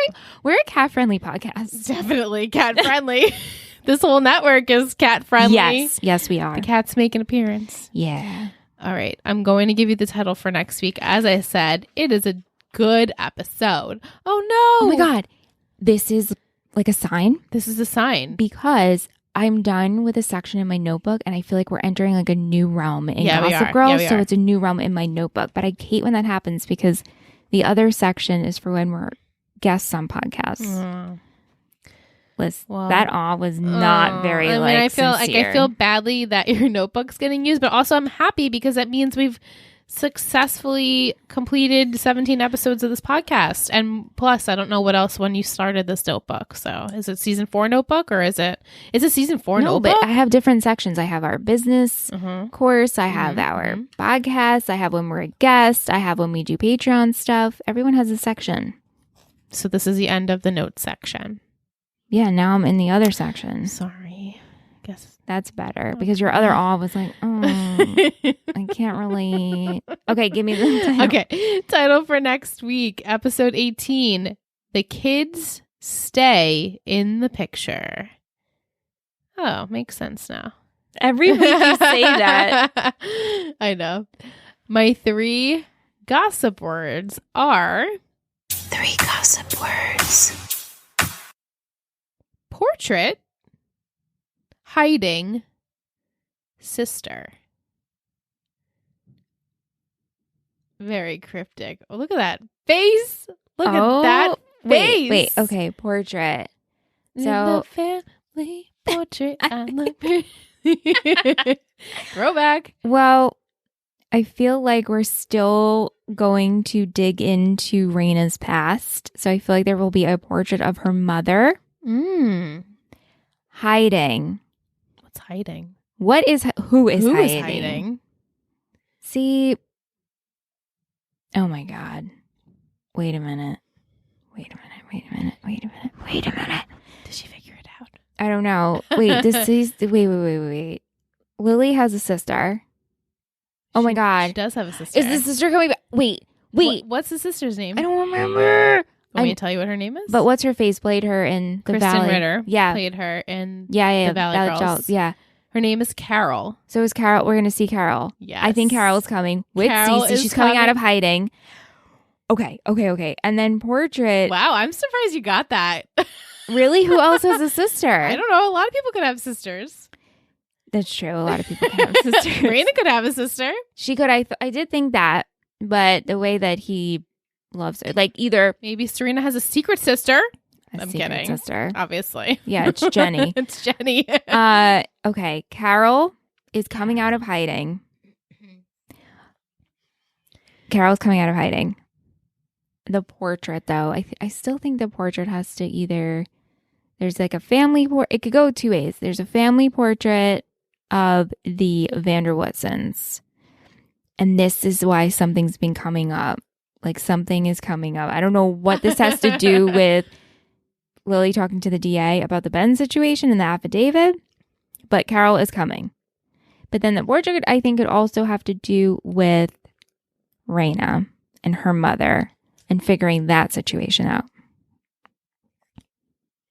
a cat friendly podcast. definitely cat friendly. This whole network is cat friendly. Yes, we are. The cats make an appearance. Yeah. All right. I'm going to give you the title for next week. As I said, it is a good episode. Oh no. Oh my God, this is like a sign This is a sign. because I'm done with a section in my notebook, and I feel like we're entering like a new realm in Yeah, we Gossip are. Girl. Yeah, we so are. it's a new realm in my notebook, but I hate when that happens because the other section is for when we're guests on podcasts. Well, That awe was not very I mean, like I feel sincere. like I feel badly that your notebook's getting used, but also I'm happy because that means we've successfully completed 17 episodes of this podcast. And plus, I don't know what else when you started this notebook. So is it season 4 notebook or is it season 4 no, notebook? but I have different sections. I have our business Mhm. course. I have our podcast. I have when we're a guest. I have when we do Patreon stuff. Everyone has a section. So this is the end of the notes section. Yeah, now I'm in the other section. Sorry. Guess. That's better because your other awe was like, oh, I can't really. Okay, give me the title. Okay. Title for next week, episode 18. The kids stay in the picture. Oh, makes sense now. Every week you say that. I know. My 3 gossip words are 3 gossip words. portrait, hiding, sister. Very cryptic. Oh, look at that face. Look at that face. Wait. Okay, portrait. In So- the family portrait, I look pretty. Throwback. Well, I feel like we're still going to dig into Raina's past. So I feel like there will be a portrait of her mother hiding. What's hiding? Who is Who is hiding? hiding? See. Oh my God. Wait a minute. Did Did she figure it out? I don't know. Wait, wait. Lily has a sister. Oh my She God. does have a sister. Is the sister coming back? Wait. What's the sister's name? I don't remember. Want me to tell you what her name is? But what's her face played her in the Kristen Valley? Ritter Yeah. played her in Yeah. The Valley Girls. Yeah. Her name is Carol. So is Carol. We're going to see Carol. Yes. I think Carol's coming with Carol Cece. is She's coming out coming. of hiding. Okay. And then Portrait. Wow, I'm surprised you got that. Really? Who else has a sister? I don't know. A lot of people could have sisters. That's true. A lot of people can have sisters. Raina could have a sister. She could. I did think that, but the way that he loves her, like either Maybe Serena has a secret sister. a I'm secret kidding. sister. Obviously. Yeah, it's Jenny. It's Jenny. Okay. Carol is coming out of hiding. Carol's coming out of hiding. The Portrait, though, I still think the Portrait has to either. There's like a family it could go two ways. There's a family portrait of the Vanderwoodsons. And this is why something's been coming up. Like something is coming up. I don't know what this has to do with Lily talking to the DA about the Ben situation and the affidavit, but Carol is coming. But then the portrait, I think, could also have to do with Raina and her mother and figuring that situation out.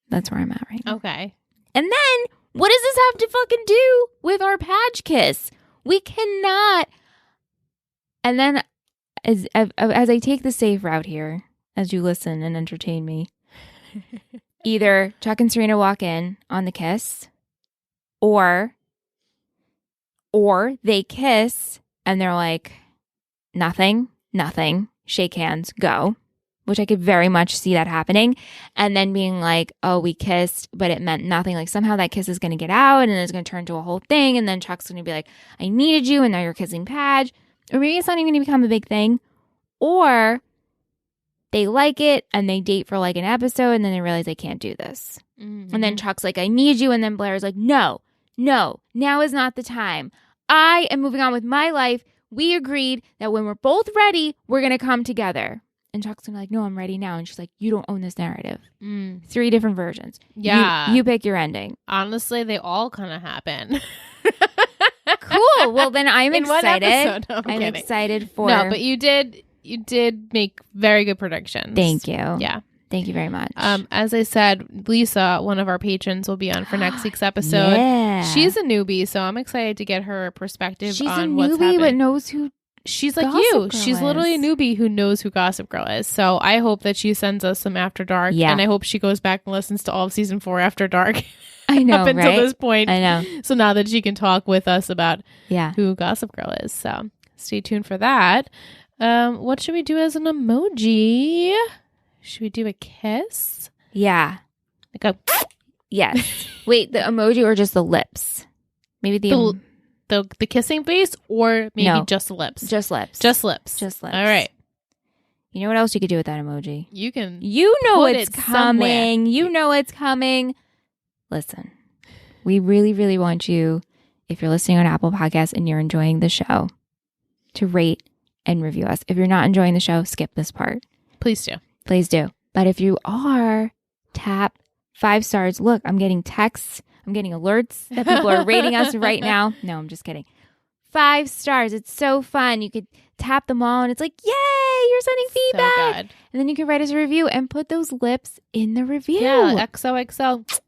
That's where I'm at right now. Okay. And then, what does this have to fucking do with our Padge kiss? We cannot. And then, as I take the safe route here, as you listen and entertain me, either Chuck and Serena walk in on the kiss, or they kiss and they're like, nothing, shake hands, go. Which I could very much see that happening. And then being like, oh, we kissed, but it meant nothing. Like somehow that kiss is going to get out and it's going to turn into a whole thing. And then Chuck's going to be like, I needed you and now you're kissing Padge. Or maybe it's not even going to become a big thing. Or they like it and they date for like an episode and then they realize they can't do this. Mm-hmm. And then Chuck's like, I need you. And then Blair's like, no, now is not the time. I am moving on with my life. We agreed that when we're both ready, we're going to come together. And Chuck's gonna be like, no, I'm ready now. And she's like, you don't own this narrative. 3 different versions. Yeah. You pick your ending. Honestly, they all kind of happen. Cool. Well, then I'm In one excited. episode. No, I'm I'm kidding. excited for. No, but you did make very good predictions. Thank you. Yeah. Thank you very much. As I said, Lisa, one of our patrons, will be on for next week's episode. Yeah. She's a newbie, so I'm excited to get her perspective She's on a what's newbie, happening. but knows who. She's like Gossip you. Girl She's is. literally a newbie who knows who Gossip Girl is. So I hope that she sends us some After Dark. Yeah. And I hope she goes back and listens to all of season 4 After Dark. I know, up until right? this point. I know. So now that she can talk with us about Yeah. who Gossip Girl is. So stay tuned for that. What should we do as an emoji? Should we do a kiss? Yeah. Like a Yes. Wait, the emoji or just the lips? Maybe the kissing face, or maybe No. just the lips? just lips. Just lips. Just lips. All right. You know what else you could do with that emoji? You can. You know Put it's it coming. somewhere. You know it's coming. Listen, we really, really want you, if you're listening on Apple Podcasts and you're enjoying the show, to rate and review us. If you're not enjoying the show, skip this part. Please do. Please do. But if you are, tap 5 stars. Look, I'm getting texts. I'm getting alerts that people are rating us right now. No, I'm just kidding. 5 stars. It's so fun. You could tap them all and it's like, yay, you're sending feedback. So good. And then you can write us a review and put those lips in the review. Yeah. XOXO.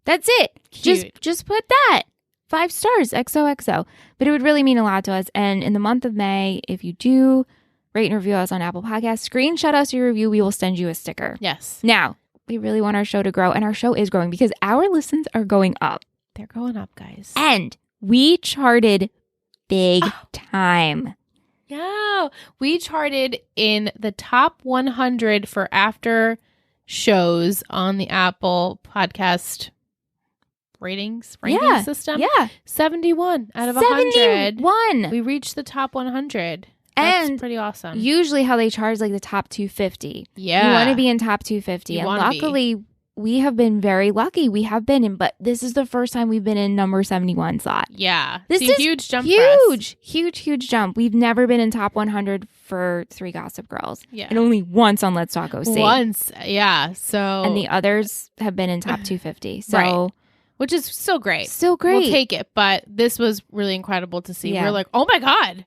That's it. Cute. Just put that. 5 stars. XOXO. But it would really mean a lot to us. And in the month of May, if you do rate and review us on Apple Podcasts, screenshot us your review. We will send you a sticker. Yes. Now, we really want our show to grow, and our show is growing because our listens are going up. They're going up, guys. And we charted big time. Yeah. We charted in the top 100 for after shows on the Apple podcast ranking system. Yeah. 71 out of 100. 71. We reached the top 100. And That's pretty awesome. Usually how they charge like the top 250. Yeah. You want to be in top 250. You And wanna be. luckily, we have been very lucky. We have been in, but this is the first time we've been in number 71 slot. Yeah. This It's a is huge jump for us. Huge jump. We've never been in top 100 for 3 Gossip Girls. Yeah. And only once on Let's Talk OC. Once. Yeah. So. And the others have been in top 250. So, Right. Which is still great. so great. We'll take it. But this was really incredible to see. Yeah. We're like, oh my God.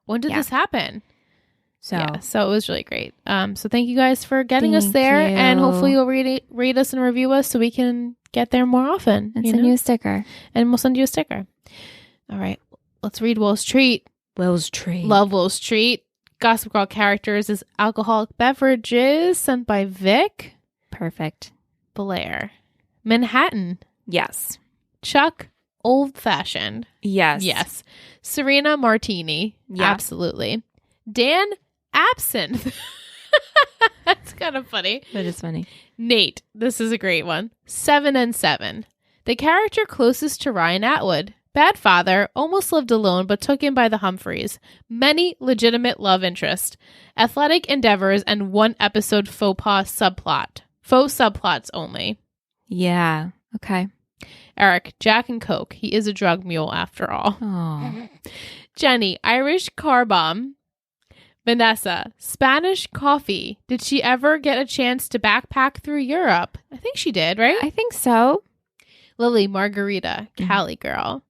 When did Yeah. this happen? So, Yeah, so it was really great. So thank you guys for getting us Thank there, you. and hopefully you'll rate us and review us so we can get there more often. and you send know? you a sticker. And we'll send you a sticker. All right. Let's read Will's Treat. Will's Treat. Love Will's Treat. Gossip Girl characters is alcoholic beverages sent by Vic. Perfect. Blair. Manhattan. Yes. Chuck. Old fashioned. Yes. Yes. Serena Martini. Yeah. Absolutely. Dan Absinthe. That's kind of funny. That is funny. Nate. This is a great one. 7 and 7. The character closest to Ryan Atwood. Bad father, almost lived alone but took in by the Humphreys. Many legitimate love interest. Athletic endeavors and one episode faux pas subplot. Faux subplots only. Yeah. Okay. Eric, Jack and Coke. He is a drug mule after all. Oh. Jenny, Irish car bomb. Vanessa, Spanish coffee. Did she ever get a chance to backpack through Europe? I think she did, right? I think so. Lily, Margarita. Cali girl.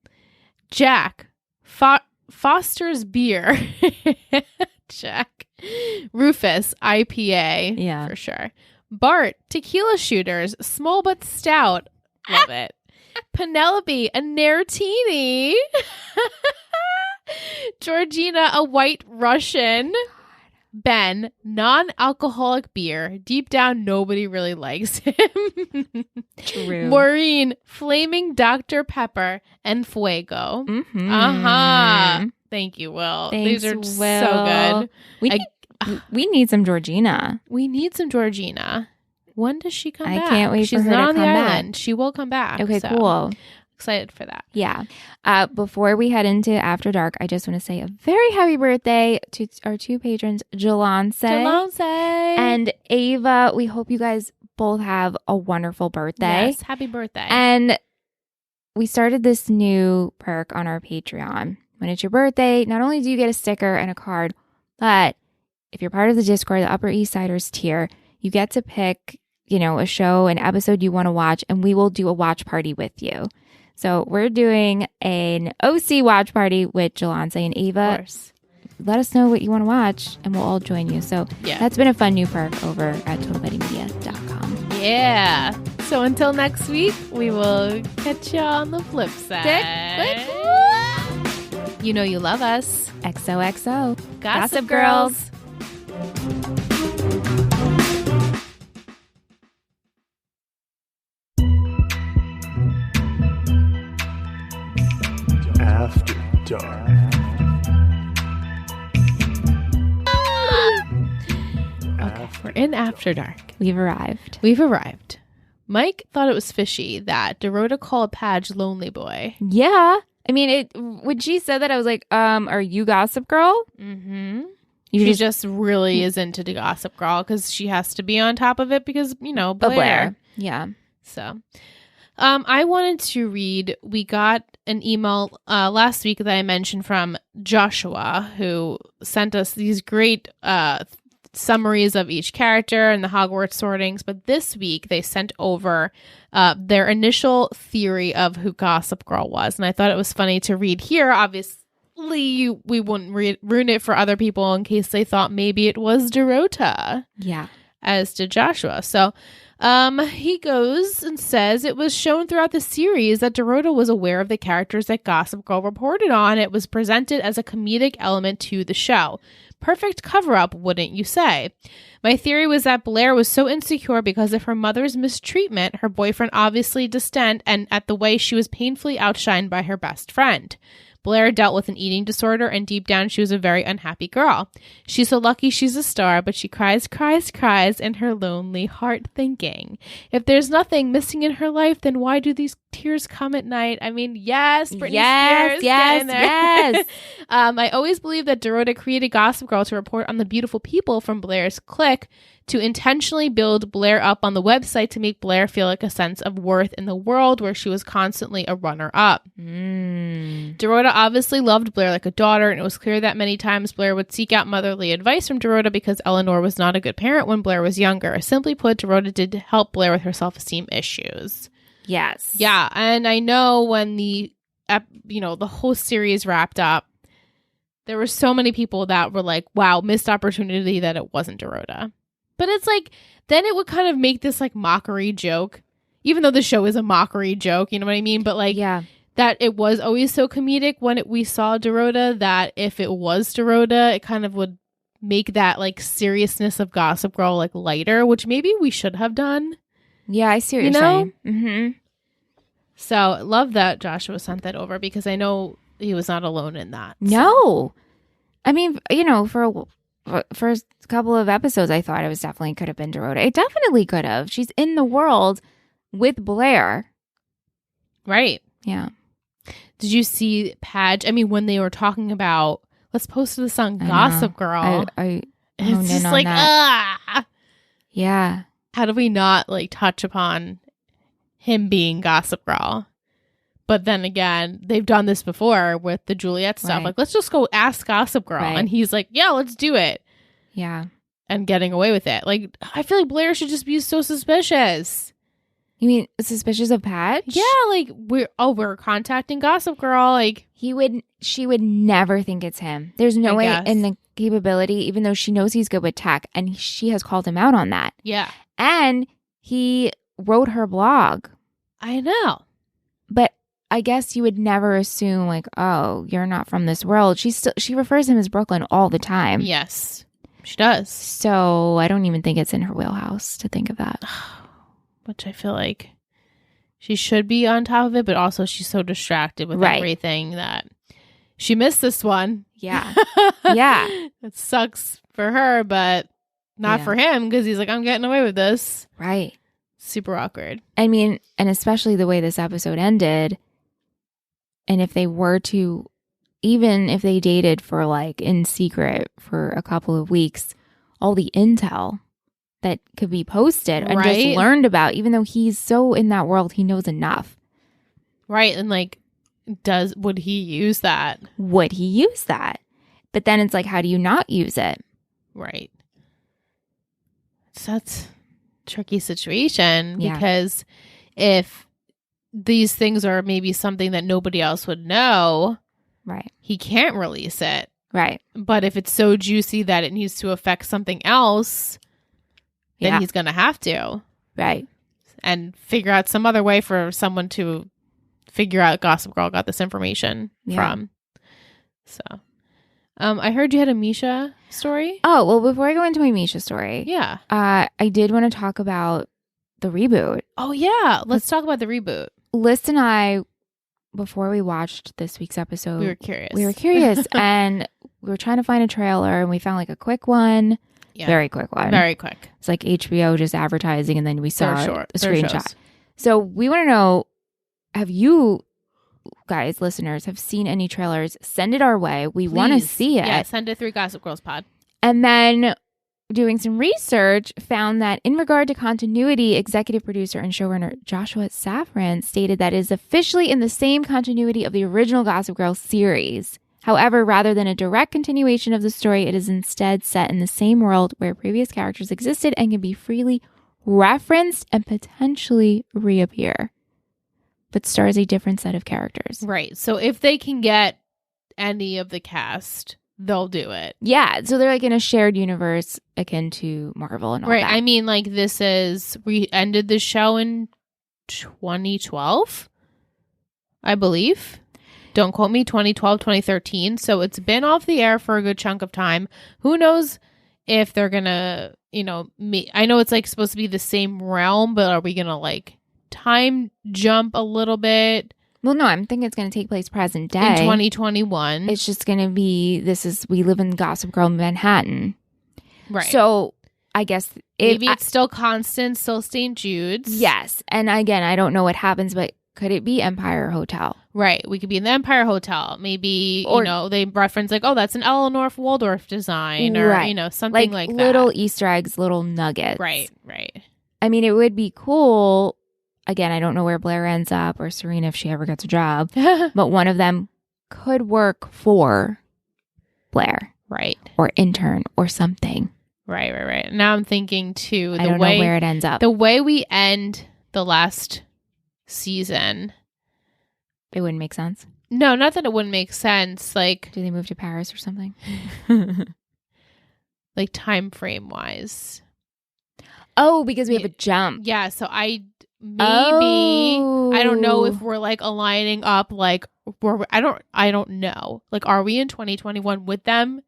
Jack, Foster's beer. Jack. Rufus, IPA. Yeah. For sure. Bart, tequila shooters. Small but stout. Love it. Penelope, a Neratini. Georgina, a white Russian. Ben, non-alcoholic beer. Deep down, nobody really likes him. True. Maureen, flaming Dr. Pepper, and Fuego. Mm-hmm. Uh-huh. Thank you, Will. Thanks, These are Will. so good. We need some Georgina. We need some Georgina. When does she come I back? can't wait She's for her not to on the come back. island. She will come back. Okay, so cool. Excited for that. Yeah. Before we head into After Dark, I just want to say a very happy birthday to our two patrons, Jalance and Ava. We hope you guys both have a wonderful birthday. Yes, happy birthday. And we started this new perk on our Patreon. When it's your birthday, not only do you get a sticker and a card, but if you're part of the Discord, the Upper East Siders tier, you get to pick, a show, an episode you want to watch, and we will do a watch party with you. So we're doing an OC watch party with Jalance and Ava. Of course. Let us know what you want to watch, and we'll all join you. So that's been a fun new perk over at TotalBettingMedia.com. Yeah. So until next week, we will catch you on the flip side. You know you love us. XOXO. Gossip Girls. After Dark. Okay, we're in After Dark. We've arrived. Mike thought it was fishy that Dorota called Padge Lonely Boy. Yeah. I mean, when she said that, I was like, are you Gossip Girl? Mm-hmm. She just really is into the Gossip Girl because she has to be on top of it because, Blair. Yeah. So, I wanted to read, we got an email last week that I mentioned from Joshua, who sent us these great summaries of each character and the Hogwarts sortings. But this week they sent over their initial theory of who Gossip Girl was. And I thought it was funny to read here. Obviously, we wouldn't ruin it for other people in case they thought maybe it was Dorota. Yeah. As did Joshua. So he goes and says it was shown throughout the series that Dorota was aware of the characters that Gossip Girl reported on. It was presented as a comedic element to the show. Perfect cover-up, wouldn't you say? My theory was that Blair was so insecure because of her mother's mistreatment, her boyfriend obviously distant, and at the way she was painfully outshined by her best friend. Blair dealt with an eating disorder, and deep down she was a very unhappy girl. She's so lucky she's a star, but she cries in her lonely heart thinking, if there's nothing missing in her life, then why do these tears come at night? I mean, yes, Britney Spears, get in there. Yes. I always believed that Dorota created Gossip Girl to report on the beautiful people from Blair's clique, to intentionally build Blair up on the website to make Blair feel like a sense of worth in the world where she was constantly a runner-up. Dorota obviously loved Blair like a daughter, and it was clear that many times Blair would seek out motherly advice from Dorota because Eleanor was not a good parent when Blair was younger. Simply put, Dorota did help Blair with her self-esteem issues. Yes. Yeah, and I know when the whole series wrapped up, there were so many people that were like, wow, missed opportunity that it wasn't Dorota. But it's like, then it would kind of make this like mockery joke, even though the show is a mockery joke, you know what I mean? But like, yeah, that it was always so comedic when we saw Dorota that if it was Dorota, it kind of would make that like seriousness of Gossip Girl like lighter, which maybe we should have done. Yeah, I see what you're saying. Mm-hmm. So love that Joshua sent that over because I know he was not alone in that. No. I mean, for a couple of episodes, I thought it was definitely could have been Dorota. It definitely could have. She's in the world with Blair. Right. Yeah. Did you see Padge? I mean, when they were talking about, let's post this on Gossip Girl. It's just like, yeah. How do we not like touch upon him being Gossip Girl? But then again, they've done this before with the Juliet stuff. Right. Like, let's just go ask Gossip Girl. Right. And he's like, yeah, let's do it. Yeah. And getting away with it. Like, I feel like Blair should just be so suspicious. You mean suspicious of Padge? Yeah, like, we're contacting Gossip Girl. Like, she would never think it's him. There's no way in the capability, even though she knows he's good with tech, and she has called him out on that. Yeah. And he wrote her blog. I know. But I guess you would never assume like, oh, you're not from this world. She refers to him as Brooklyn all the time. Yes, she does. So I don't even think it's in her wheelhouse to think of that. Which I feel like she should be on top of it, but also she's so distracted with everything that she missed this one. Yeah. Yeah. It sucks for her, but not for him because he's like, I'm getting away with this. Right. Super awkward. I mean, and especially the way this episode ended. And if they were to, even if they dated for like in secret for a couple of weeks, all the intel that could be posted and just learned about, even though he's so in that world, he knows enough. Right. And like, would he use that? Would he use that? But then it's like, how do you not use it? Right. So that's a tricky situation because if these things are maybe something that nobody else would know, right, he can't release it. Right. But if it's so juicy that it needs to affect something else, then he's going to have to. Right. And figure out some other way for someone to figure out Gossip Girl got this information from. So, I heard you had a Misha story. Oh, well, before I go into my Misha story. Yeah. I did want to talk about the reboot. Oh, yeah. Let's talk about the reboot. Liz and I, before we watched this week's episode, we were curious. And we were trying to find a trailer and we found like a quick one. Yeah. Very quick one. Very quick. It's like HBO just advertising and then we saw a screenshot. Shows. So we want to know, have you guys, listeners, have seen any trailers? Send it our way. We want to see it. Yeah, send it through Gossip Girls Pod. And then doing some research, found that in regard to continuity, executive producer and showrunner Joshua Safran stated that it is officially in the same continuity of the original Gossip Girl series. However, rather than a direct continuation of the story, it is instead set in the same world where previous characters existed and can be freely referenced and potentially reappear, but stars a different set of characters. Right. So if they can get any of the cast, they'll do it. Yeah. So they're like in a shared universe akin to Marvel and all that. I mean, like we ended the show in 2012, I believe. Don't quote me, 2012, 2013. So it's been off the air for a good chunk of time. Who knows if they're going to, I know it's like supposed to be the same realm, but are we going to like time jump a little bit? Well, no, I'm thinking it's going to take place present day. In 2021. It's just going to be, we live in Gossip Girl Manhattan. Right. So I guess maybe it's still Constance, still St. Jude's. Yes. And again, I don't know what happens, but could it be Empire Hotel? Right. We could be in the Empire Hotel. Maybe, they reference like, oh, that's an Eleanor Waldorf design or, something like that. Little Easter eggs, little nuggets. Right. I mean, it would be cool. Again, I don't know where Blair ends up or Serena if she ever gets a job, but one of them could work for Blair. Right. Or intern or something. Right. Now I'm thinking too, I don't know where it ends up. The way we end the last season, it wouldn't make sense. No, not that it wouldn't make sense. Like, do they move to Paris or something? Like time frame wise. Oh, because we have a jump. Yeah. So maybe I don't know Oh. if we're like aligning up like I don't know. Like, are we in 2021 with them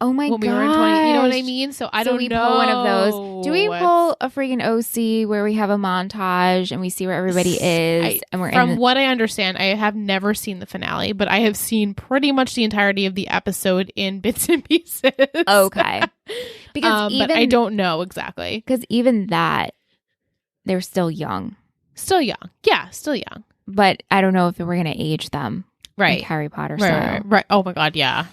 Oh my when god. we were in 20? You know what I mean? So I don't we know. pull one of those. Do we pull a freaking OC where we have a montage and we see where everybody is and we're From in what I understand, I have never seen the finale, but I have seen pretty much the entirety of the episode in bits and pieces. Okay. Because but I don't know exactly. Because even that, they're still young. Still young. Yeah, still young. But I don't know if we're going to age them. Right. Like Harry Potter Right, style. right. Oh my God, yeah.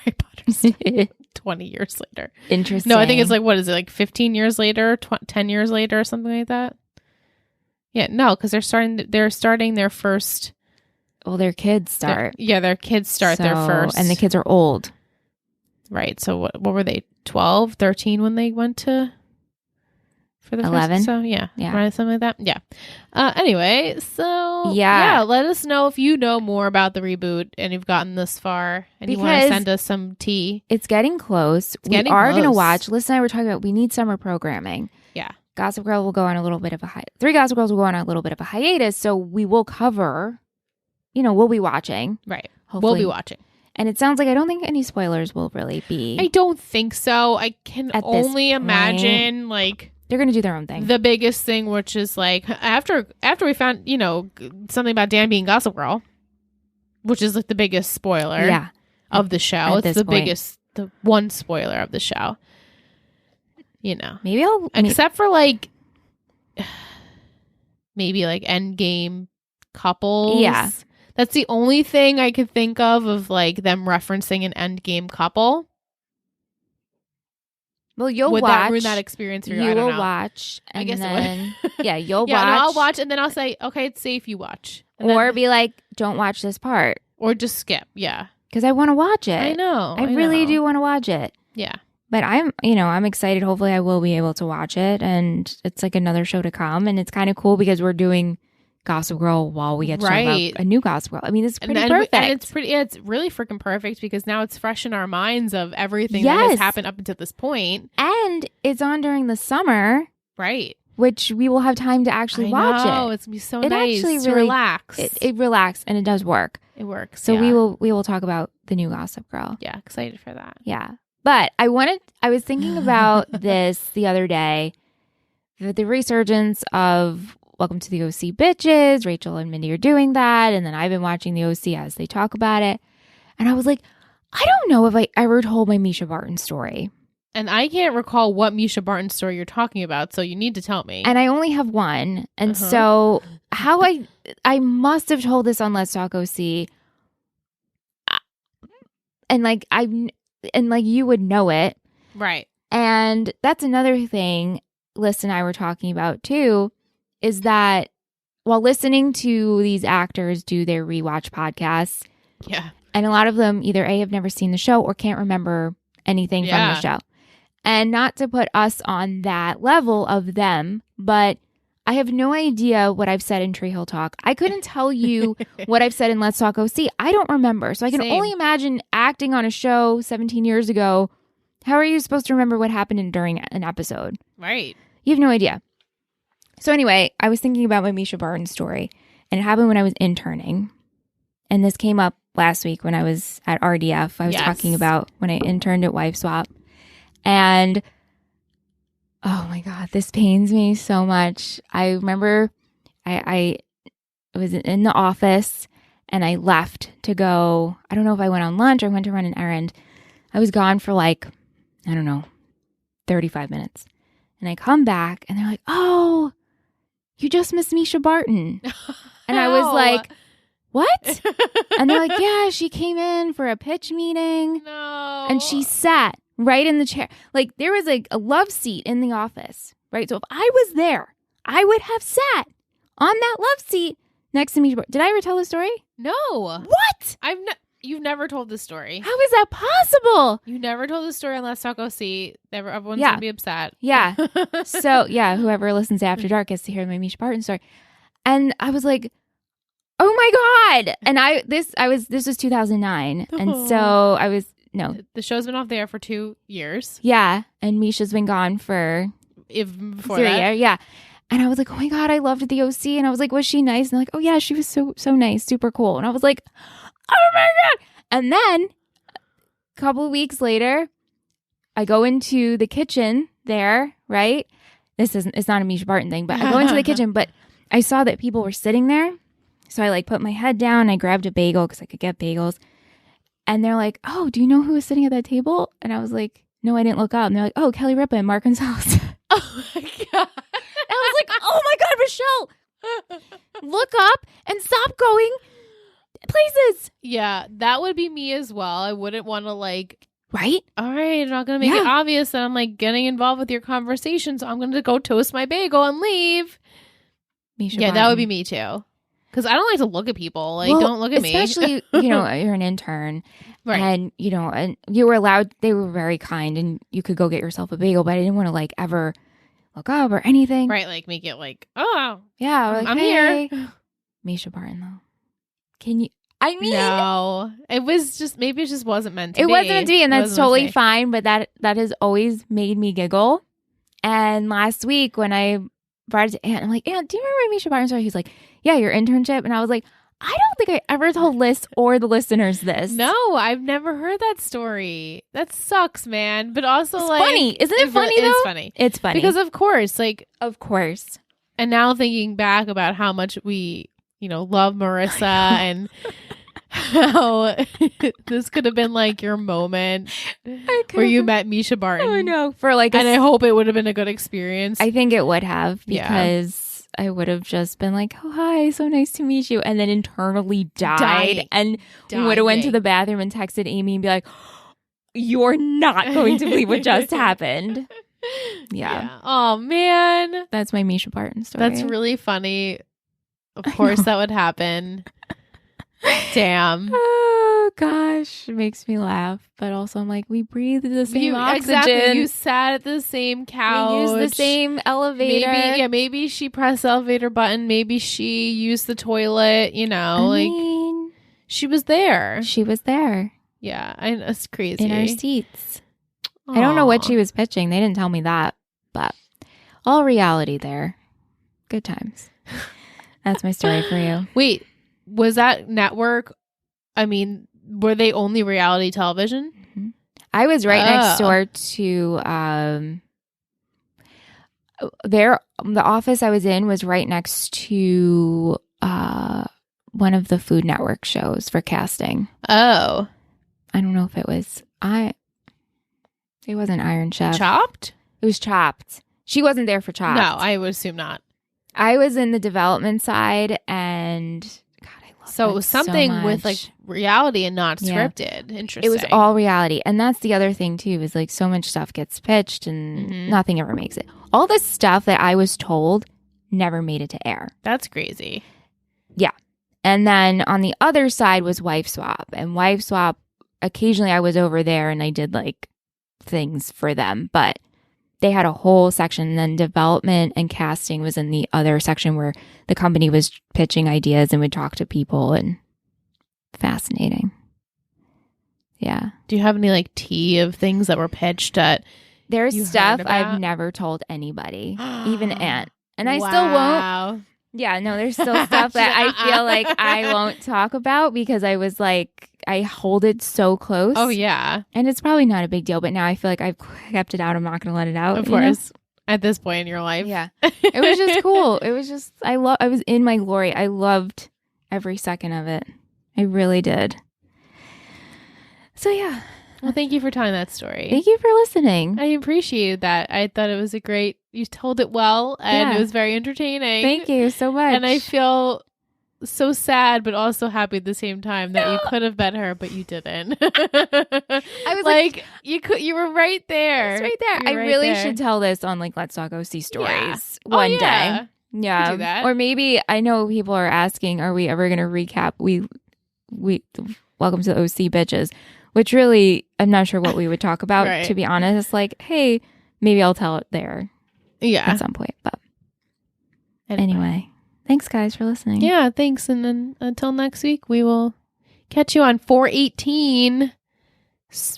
Harry Potter style. 20 years later. Interesting. No, I think it's like, what is it, like 15 years later, 10 years later or something like that? Yeah, no, because they're starting their first. Well, their kids start. Their kids start their first. And the kids are old. Right. So what were they, 12, 13 when they went to for the 11? first? So yeah. Right, something like that. Yeah. Anyway, so Yeah. let us know if you know more about the reboot and you've gotten this far and you want to Because send us some tea. It's getting close. We getting are going to close. watch. Liz and I were talking about we need summer programming. Yeah. Gossip Girl will go on a little bit of a Three Gossip Girls will go on a little bit of a hiatus, so we will cover. We'll be watching. Right. Hopefully. We'll be watching. And it sounds like I don't think any spoilers will really be. I don't think so. I can At this only point. imagine like They're going to do their own thing. the biggest thing, which is like after we found something about Dan being Gossip Girl, which is like the biggest spoiler of the show. At It's this the point. biggest, the one spoiler of the show. Maybe I'll Except for like maybe like endgame couples. Yeah. That's the only thing I could think of like them referencing an endgame couple. Well, you'll Would watch. that ruin that experience for you? I You don't will know. watch. I And guess then, it would. you'll watch. Yeah, no, I'll watch and then I'll say, okay, it's safe, you watch. And Or then, be like, don't watch this part. or just skip. Yeah. Because I want to watch it. I know. I really know. do want to watch it. Yeah. But I'm excited. Hopefully I will be able to watch it. And it's like another show to come. And it's kind of cool because we're doing Gossip Girl while we get to talk Right. about a new Gossip Girl. I mean, it's pretty and perfect. And it's really freaking perfect because now it's fresh in our minds of everything that Yes. has happened up until this point. And it's on during the summer, Right. which we will have time to actually watch know. it. It's going to be so It nice actually to really- relax. It relaxes and it does work. It works. So yeah. we will talk about the new Gossip Girl. Yeah, excited for that. Yeah. But I was thinking about this the other day, the resurgence of Welcome to the OC bitches. Rachel and Mindy are doing that. And then I've been watching the OC as they talk about it. And I was like, I don't know if I ever told my Misha Barton story. And I can't recall what Misha Barton story you're talking about, so you need to tell me. And I only have one. And Uh-huh. so how I must have told this on Let's Talk OC. And like you would know it. Right. And that's another thing Liz and I were talking about too, is that while listening to these actors do their rewatch podcasts, Yeah. and a lot of them either A, have never seen the show or can't remember anything from the show. And not to put us on that level of them, but I have no idea what I've said in Tree Hill Talk. I couldn't tell you what I've said in Let's Talk OC. I don't remember. So I can Same. only imagine acting on a show 17 years ago. How are you supposed to remember what happened during an episode? Right. You have no idea. So anyway, I was thinking about my Misha Barton story, and it happened when I was interning. And this came up last week when I was at RDF. I was Yes. talking about when I interned at Wife Swap. And oh my God, this pains me so much. I remember I was in the office and I left to go. I don't know if I went on lunch or went to run an errand. I was gone for like, I don't know, 35 minutes. And I come back and they're like, oh, you just missed Misha Barton. And I was like, what? And they're like, yeah, she came in for a pitch meeting. No. And she sat right in the chair. Like there was like a love seat in the office, right? So if I was there, I would have sat on that love seat next to me. Did I ever tell the story? No. What? You've never told this story. How is that possible? You never told the story on Let's Talk OC. Everyone's Yeah. gonna be upset. Yeah. So yeah, whoever listens to After Dark gets to hear my Misha Barton story. And I was like, oh my God. And this was 2009. And so I was, no. The show's been off there for 2 years. Yeah. And Misha's been gone for If before 3 that. years. Yeah. And I was like, oh my God, I loved the OC. And I was like, was she nice? And they're like, oh yeah, she was so nice, super cool. And I was like, oh my God. And then a couple of weeks later, I go into the kitchen there, right? It's not a Misha Barton thing, but I go into the kitchen, but I saw that people were sitting there. So I like put my head down. I grabbed a bagel because I could get bagels. And they're like, oh, do you know who was sitting at that table? And I was like, no, I didn't look up. And they're like, oh, Kelly Ripa and Mark Gonzalez. Oh my God. I was like, oh my God, Michelle, look up and stop going places. Yeah, that would be me as well. I wouldn't want to like, right? all right, I'm not going to make it obvious that I'm like getting involved with your conversation. So I'm going to go toast my bagel and leave. Misha Yeah, Barton. that would be me too. Because I don't like to look at people. Like, Well, don't look at me. Especially, you're an intern. Right. And, and you were allowed, they were very kind and you could go get yourself a bagel, but I didn't want to like ever look up or anything. Right, like make it like, oh, Yeah. Like, I'm hey. here. Misha Barton, though. Can you? I mean, no, it was just, maybe it just wasn't meant to be. It wasn't meant to be, and It that's wasn't meant to totally be. fine, but that has always made me giggle. And last week when I brought it to Aunt, I'm like, Aunt, do you remember Misha Barton story? He's like, yeah, your internship. And I was like, I don't think I ever told Liz or the listeners this. No, I've never heard that story. That sucks, man. But also, It's like, funny. Isn't it funny, It is though? funny. It's funny. Because, of course, like, of course. and now thinking back about how much we, love Marissa and how this could have been like your moment where you met Misha Barton. I know. For like And I hope it would have been a good experience. I think it would have, Yeah. because I would have just been like, oh, hi, so nice to meet you. And then internally died and would have went to the bathroom and texted Amy and be like, you're not going to believe what just happened. Yeah. Oh, man. That's my Misha Barton story. That's really funny. Of course that would happen. Damn. Oh, gosh. It makes me laugh. But also, I'm like, we breathe the same oxygen. Exactly. You sat at the same couch. We use the same elevator. Maybe she pressed the elevator button. Maybe she used the toilet. I mean, she was there. she was there Yeah, it's crazy. in our seats. I don't know what Aw. she was pitching. They didn't tell me that. But all reality there. Good times. That's my story for you. Wait, was that network? I mean, were they only reality television? I was right next door to the office I was in was right next to one of the Food Network shows for casting. Oh, I don't know if it was it wasn't Iron Chef. Chopped? It was Chopped. She wasn't there for Chopped. No, I would assume not. I was in the development side, and God, I love So it that was something so with much. like reality and not Yeah. scripted. Interesting. It was all reality. And that's the other thing too, is like so much stuff gets pitched and Mhm. nothing ever makes it. All this stuff that I was told never made it to air. That's crazy. And then on the other side was Wife Swap. And Wife Swap, occasionally I was over there and I did like things for them, but they had a whole section. And then development and casting was in the other section where the company was pitching ideas and would talk to people, and fascinating. Yeah. Do you have any like tea of things that were pitched at? There's You heard stuff about? I've never told anybody, even Aunt. And I still won't. Wow. Yeah, no, there's still stuff that I feel like I won't talk about because I was like, I hold it so close. Oh yeah, And it's probably not a big deal, but now I feel like I've kept it out. I'm not going to let it out. of you know? course. At this point in your life, Yeah. It was just cool. It was just, I was in my glory. I loved every second of it. I really did. So yeah. Well, thank you for telling that story. Thank you for listening. I appreciated that. I thought it was a great. You told it well, and Yeah. it was very entertaining. Thank you so much. And I feel so sad, but also happy at the same time that you could have met her, but you didn't. I was like you could. You were right there. It's right there. You're I right really there. should tell this on like Let's Talk OC Stories Yeah. one Oh, yeah. day. Yeah. do that. Or maybe I know people are asking, are we ever going to recap? We welcome to the OC bitches, which really I'm not sure what we would talk about. Right. To be honest, it's like, hey, maybe I'll tell it there Yeah. at some point. But anyway, thanks guys for listening. Yeah, thanks. And then until next week, we will catch you on 418.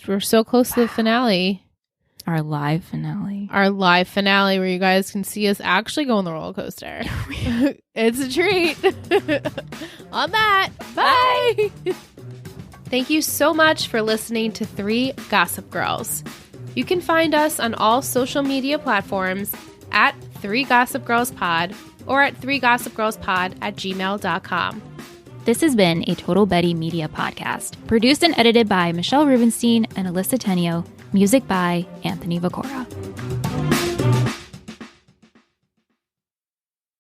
We're so close to the finale. Our live finale. Our live finale where you guys can see us actually go on the roller coaster. It's a treat. On that, bye. Thank you so much for listening to 3 Gossip Girls. You can find us on all social media platforms at 3 Gossip Girls Pod or at 3gossipgirlspod@gmail.com. This has been a Total Betty Media podcast, produced and edited by Michelle Rubenstein and Alyssa Tenio, music by Anthony Vicora.